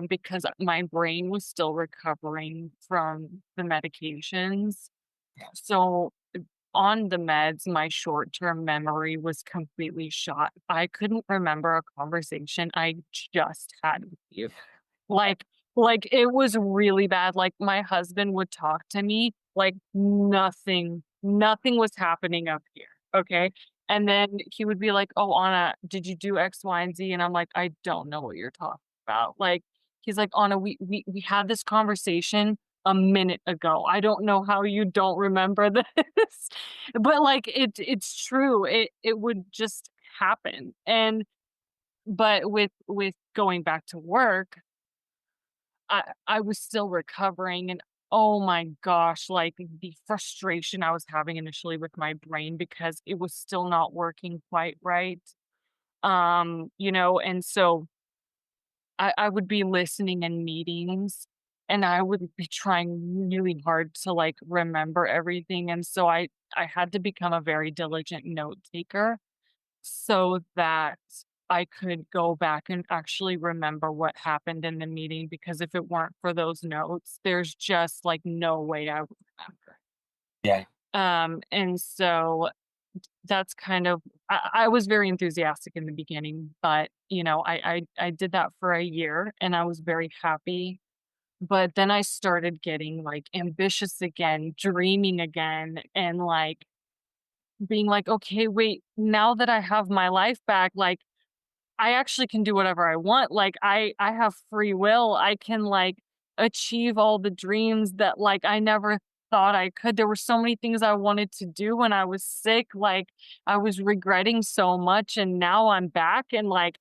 because my brain was still recovering from the medications. So on the meds, my short-term memory was completely shot. I couldn't remember a conversation I just had with you. Like it was really bad, like, my husband would talk to me like nothing was happening up here, okay? And then he would be like, "Oh, Anna, did you do X, Y, and Z?" And I'm like, "I don't know what you're talking about." Like, he's like, "Anna, we had this conversation a minute ago. I don't know how you don't remember this." But, like, it's true. It would just happen, and but with going back to work, I was still recovering and oh my gosh, like the frustration I was having initially with my brain because it was still not working quite right. And so I would be listening in meetings and I would be trying really hard to like remember everything. And so I had to become a very diligent note taker so that I could go back and actually remember what happened in the meeting, because if it weren't for those notes, there's just, like, no way I would remember. Yeah. And so that's kind of I was very enthusiastic in the beginning, but, I did that for a year, and I was very happy, but then I started getting, like, ambitious again, dreaming again, and, like, being like, "Okay, wait, now that I have my life back, like, I actually can do whatever I want. Like I have free will. I can like achieve all the dreams that like I never thought I could. There were so many things I wanted to do when I was sick. Like I was regretting so much and now I'm back and like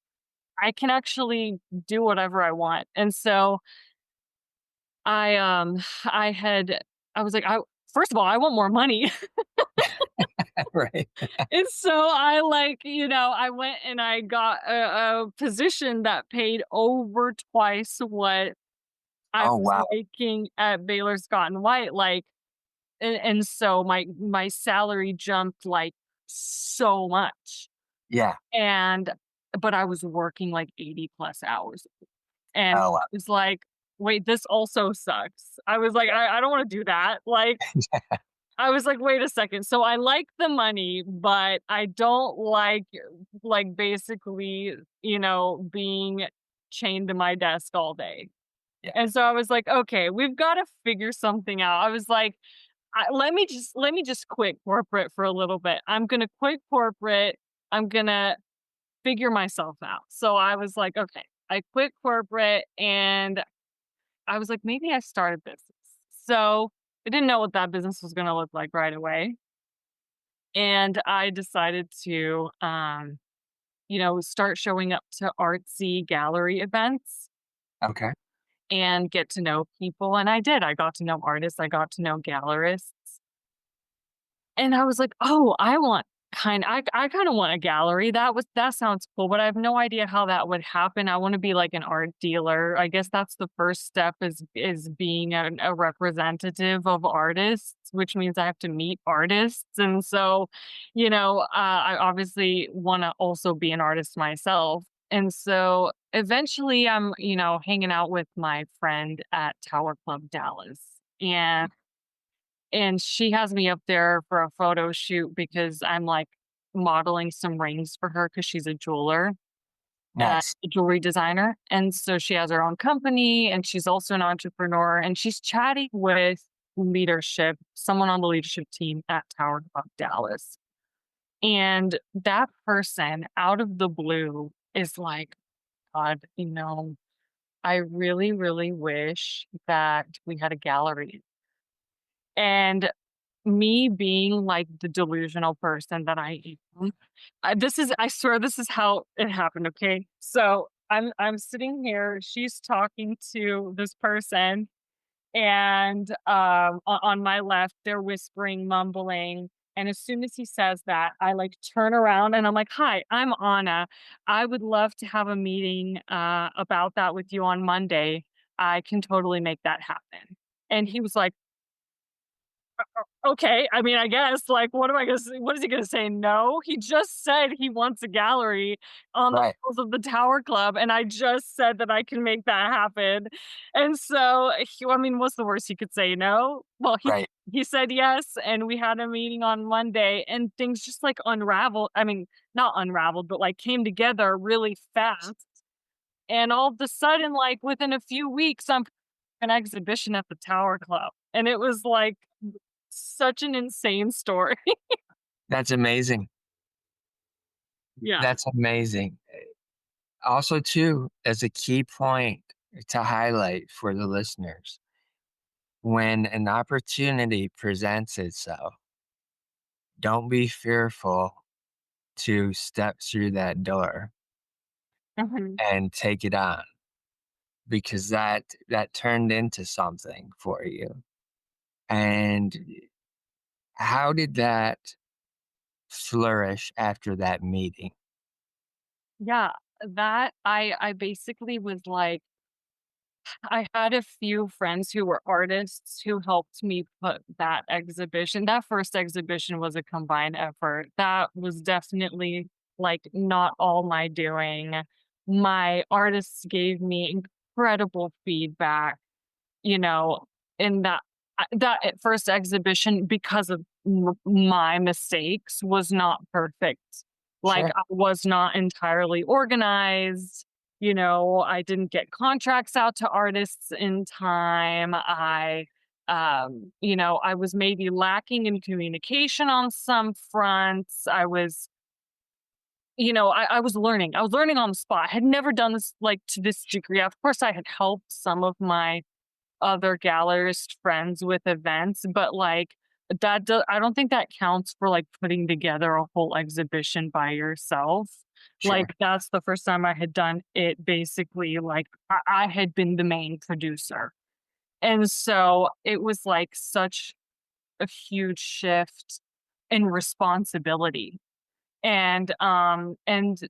I can actually do whatever I want." And so I I had I was like I first of all, I want more money. Right. And so I like, I went and I got a position that paid over twice what I Oh, was wow. making at Baylor Scott& and White, like, and so my salary jumped, like, so much, Yeah. and but I was working, like, 80 plus hours, and Oh, wow. it's like, "Wait, this also sucks." I was like, "I don't wanna do that." Like, I was like, "Wait a second. So I like the money, but I don't like, basically, being chained to my desk all day." Yeah. And so I was like, "Okay, we've gotta figure something out." I was like, let me just quit corporate for a little bit. I'm gonna quit corporate. I'm gonna figure myself out." So I was like, "Okay." I quit corporate and I was like, "Maybe I start a business." So I didn't know what that business was gonna look like right away. And I decided to, start showing up to artsy gallery events Okay. and get to know people. And I did. I got to know artists, I got to know gallerists. And I was like, "Oh, I kinda want a gallery. That sounds cool, but I have no idea how that would happen. I wanna be like an art dealer." I guess that's the first step is being a representative of artists, which means I have to meet artists. And so, I obviously wanna also be an artist myself. And so eventually I'm, hanging out with my friend at Tower Club Dallas. And she has me up there for a photo shoot because I'm, like, modeling some rings for her because she's a jeweler, Nice. a jewelry designer, and so she has her own company, and she's also an entrepreneur, and she's chatting with someone on the leadership team at Tower Club Dallas, and that person, out of the blue, is like, "God, I really, really wish that we had a gallery." And me being, like, the delusional person that I am, I swear this is how it happened, okay? So, I'm sitting here, she's talking to this person, and, on my left, they're whispering, mumbling, and as soon as he says that, I, like, turn around and I'm like, "Hi, I'm Anna. I would love to have a meeting, about that with you on Monday. I can totally make that happen." And he was like, okay, I mean, I guess, like, what am I gonna say? What is he gonna say? No? He just said he wants a gallery on the Right, halls of the Tower Club, and I just said that I can make that happen. And so, I mean, what's the worst he could say? No? Well, right. he said yes, and we had a meeting on Monday, and things just, like, unraveled. I mean, not unraveled, but, like, came together really fast. And all of a sudden, like, within a few weeks, I'm an exhibition at the Tower Club, and it was, like, such an insane story. That's amazing. Yeah. That's amazing. Also, too, as a key point to highlight for the listeners, when an opportunity presents itself, don't be fearful to step through that door Mhm. and take it on because that turned into something for you. And how did that flourish after that meeting? Yeah, that I basically was like I had a few friends who were artists who helped me put that first exhibition was a combined effort. That was definitely, like, not all my doing. My artists gave me incredible feedback, you know, in that first exhibition because of my mistakes was not perfect. Like, Sure, I was not entirely organized. I didn't get contracts out to artists in time. I was maybe lacking in communication on some fronts. I was learning. I was learning on the spot. I had never done this like to this degree. Of course, I had helped some of my other gallerist friends with events, but, like, I don't think that counts for, like, putting together a whole exhibition by yourself. Like, sure. that's the first time I had done it basically, like, I had been the main producer, and so it was, like, such a huge shift in responsibility, and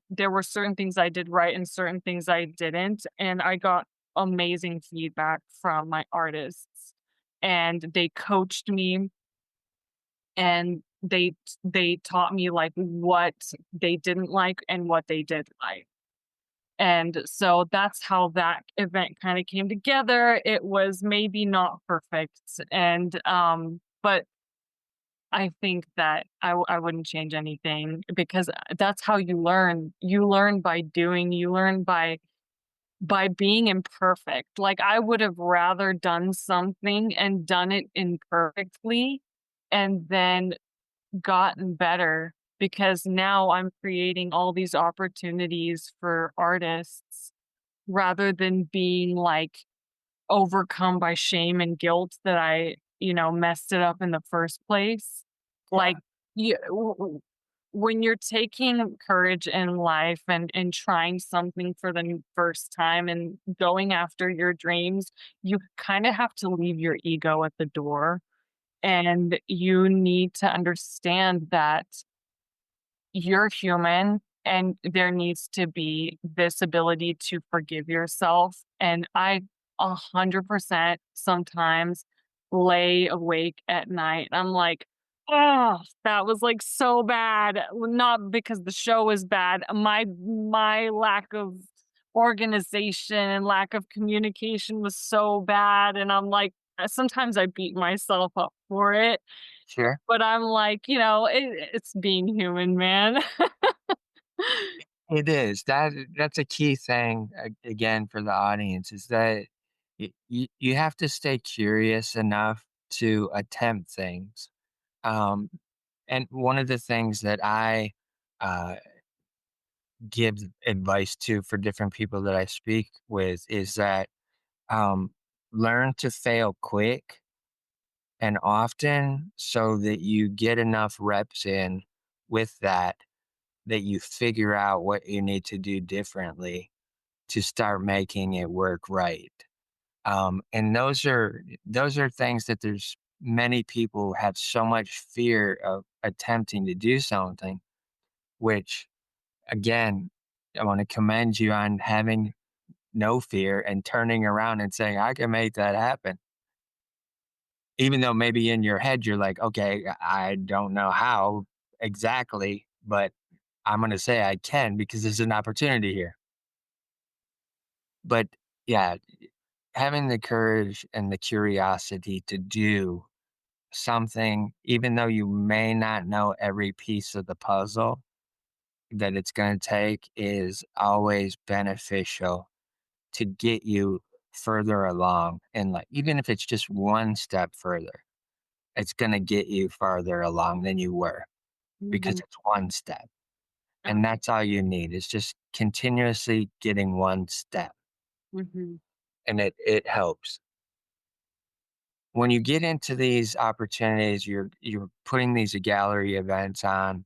there were certain things I did right and certain things I didn't, and I got amazing feedback from my artists, and they coached me, and they taught me, like, what they didn't like and what they did like, and so that's how that event kinda came together. It was maybe not perfect, but I think that I wouldn't change anything because, that's how you learn. You learn by doing, you learn by being imperfect. Like, I would have rather done something and done it imperfectly and then gotten better because now I'm creating all these opportunities for artists rather than being, like, overcome by shame and guilt that I messed it up in the first place. Yeah, Like, you w w when you're taking courage in life and trying something for the first time and going after your dreams, you kinda have to leave your ego at the door, and you need to understand that you're human and there needs to be this ability to forgive yourself. And I 100% sometimes lay awake at night. I'm like, oh, that was like so bad. Not because the show is bad. My lack of organization and lack of communication was so bad. And I'm like, sometimes I beat myself up for it, sure. but I'm like, it's being human, man. It is. That's a key thing again for the audience is that you have to stay curious enough to attempt things. Um, and one of the things that I uh, give advice to for different people that I speak with is that um, learn to fail quick and often so that you get enough reps in with that that you figure out what you need to do differently to start making it work right. And those are things that there's many people have so much fear of attempting to do something, which again, I want to commend you on having no fear and turning around and saying, I can make that happen. Even though maybe in your head you're like, okay, I don't know how exactly, but I'm going to say I can because there's an opportunity here. But yeah, having the courage and the curiosity to do something, even though you may not know every piece of the puzzle that it's going to take, is always beneficial to get you further along. And like, even if it's just one step further, it's going to get you farther along than you were because Mhm. it's one step. Uh, And that's all you need is just continuously getting one step. mhm. And it helps. When you get into these opportunities, you're putting these gallery events on.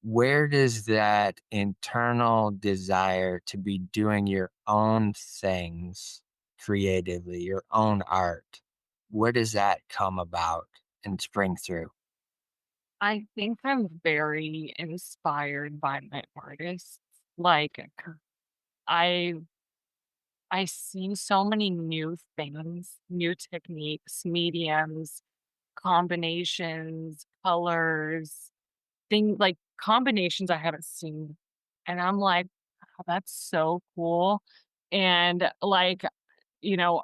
Where does that internal desire to be doing your own things creatively, your own art, where does that come about and spring through? I think I'm very inspired by my artists. Like, I I see so many new things, new techniques, mediums, combinations, colors, things like combinations I haven't seen. And I'm like, "Wow, that's so cool." And like,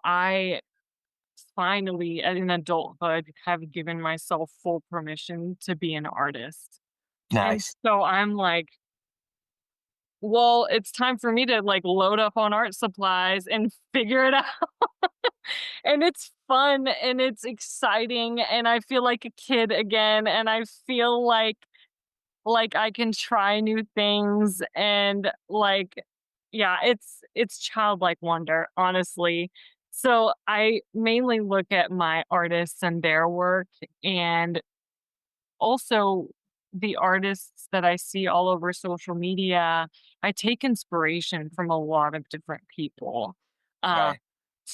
I finally, in adulthood, have given myself full permission to be an artist. And Nice. so I'm like, well, it's time for me to like load up on art supplies and figure it out. And it's fun and it's exciting and I feel like a kid again and I feel like I can try new things and like yeah, it's childlike wonder, honestly. So I mainly look at my artists and their work and also the artists that I see all over social media, I take inspiration from a lot of different people, uh, Right.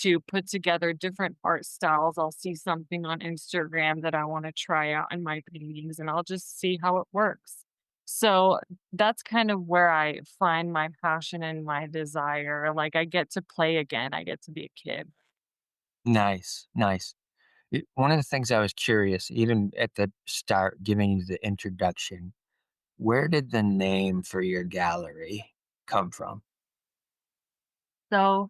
to put together different art styles. I'll see something on Instagram that I wanna try out in my paintings, and I'll just see how it works. So, that's kind of where I find my passion and my desire, like, I get to play again, I get to be a kid. Nice. Nice. One of the things I was curious, even at the start, giving you the introduction, where did the name for your gallery come from? So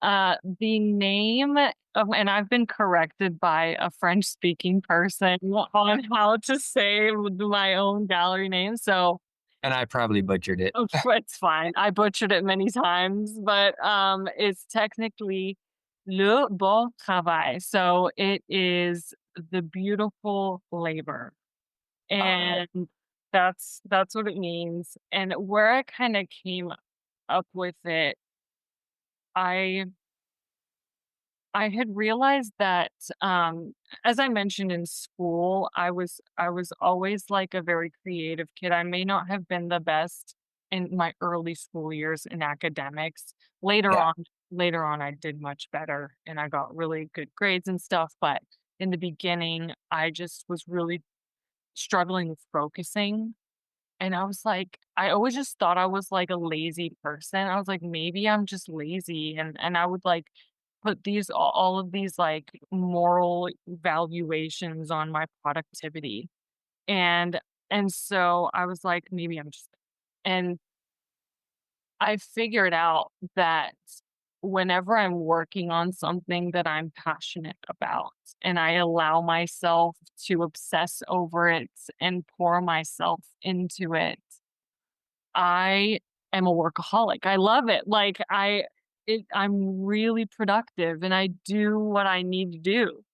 the name and I've been corrected by a French speaking person on how to say my own gallery name. So And I probably butchered it. it's fine. I butchered it many times, but it's technically Le Beau Travail. So it is the beautiful labor. Oh, And that's what it means. And where I kind of came up with it, I I had realized that, as I mentioned in school, I was always like a very creative kid. I may not have been the best in my early school years in academics. Later yeah. on, later on, I did much better and I got really good grades and stuff. But in the beginning, I just was really struggling with focusing and I was like, I always just thought I was like a lazy person. I was like, maybe I'm just lazy. And I would like put all of these like moral valuations on my productivity. And and so I was like, maybe I'm just and I figured out that whenever I'm working on something that I'm passionate about and I allow myself to obsess over it and pour myself into it, I am a workaholic. I love it. Like I'm really productive and I do what I need to do.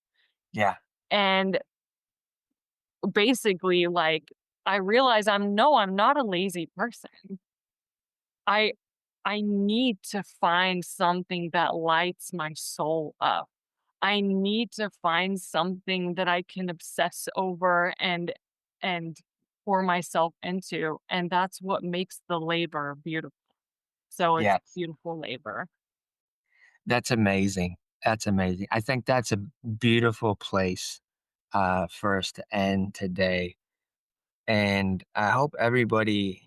Yeah. And basically like I realize I'm not a lazy person. I I need to find something that lights my soul up. I need to find something that I can obsess over and pour myself into, and that's what makes the labor beautiful. So it's Yes. beautiful labor. That's amazing. That's amazing. I think that's a beautiful place for us to end today. And I hope everybody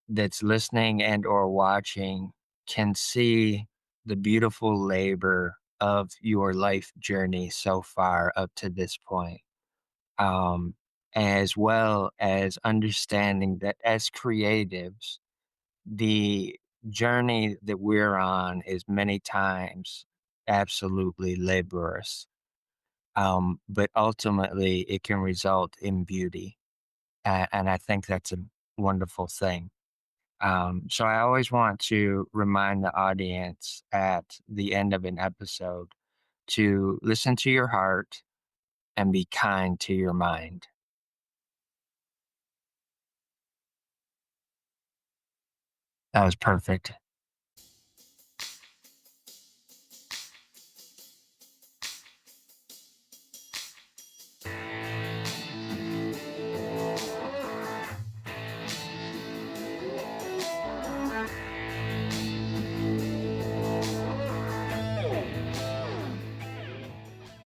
that's listening and or watching can see the beautiful labor of your life journey so far up to this point. Um, as well as understanding that as creatives, the journey that we're on is many times absolutely laborious. But ultimately, it can result in beauty. And I think that's a wonderful thing. So I always want to remind the audience at the end of an episode to listen to your heart and be kind to your mind. That was perfect.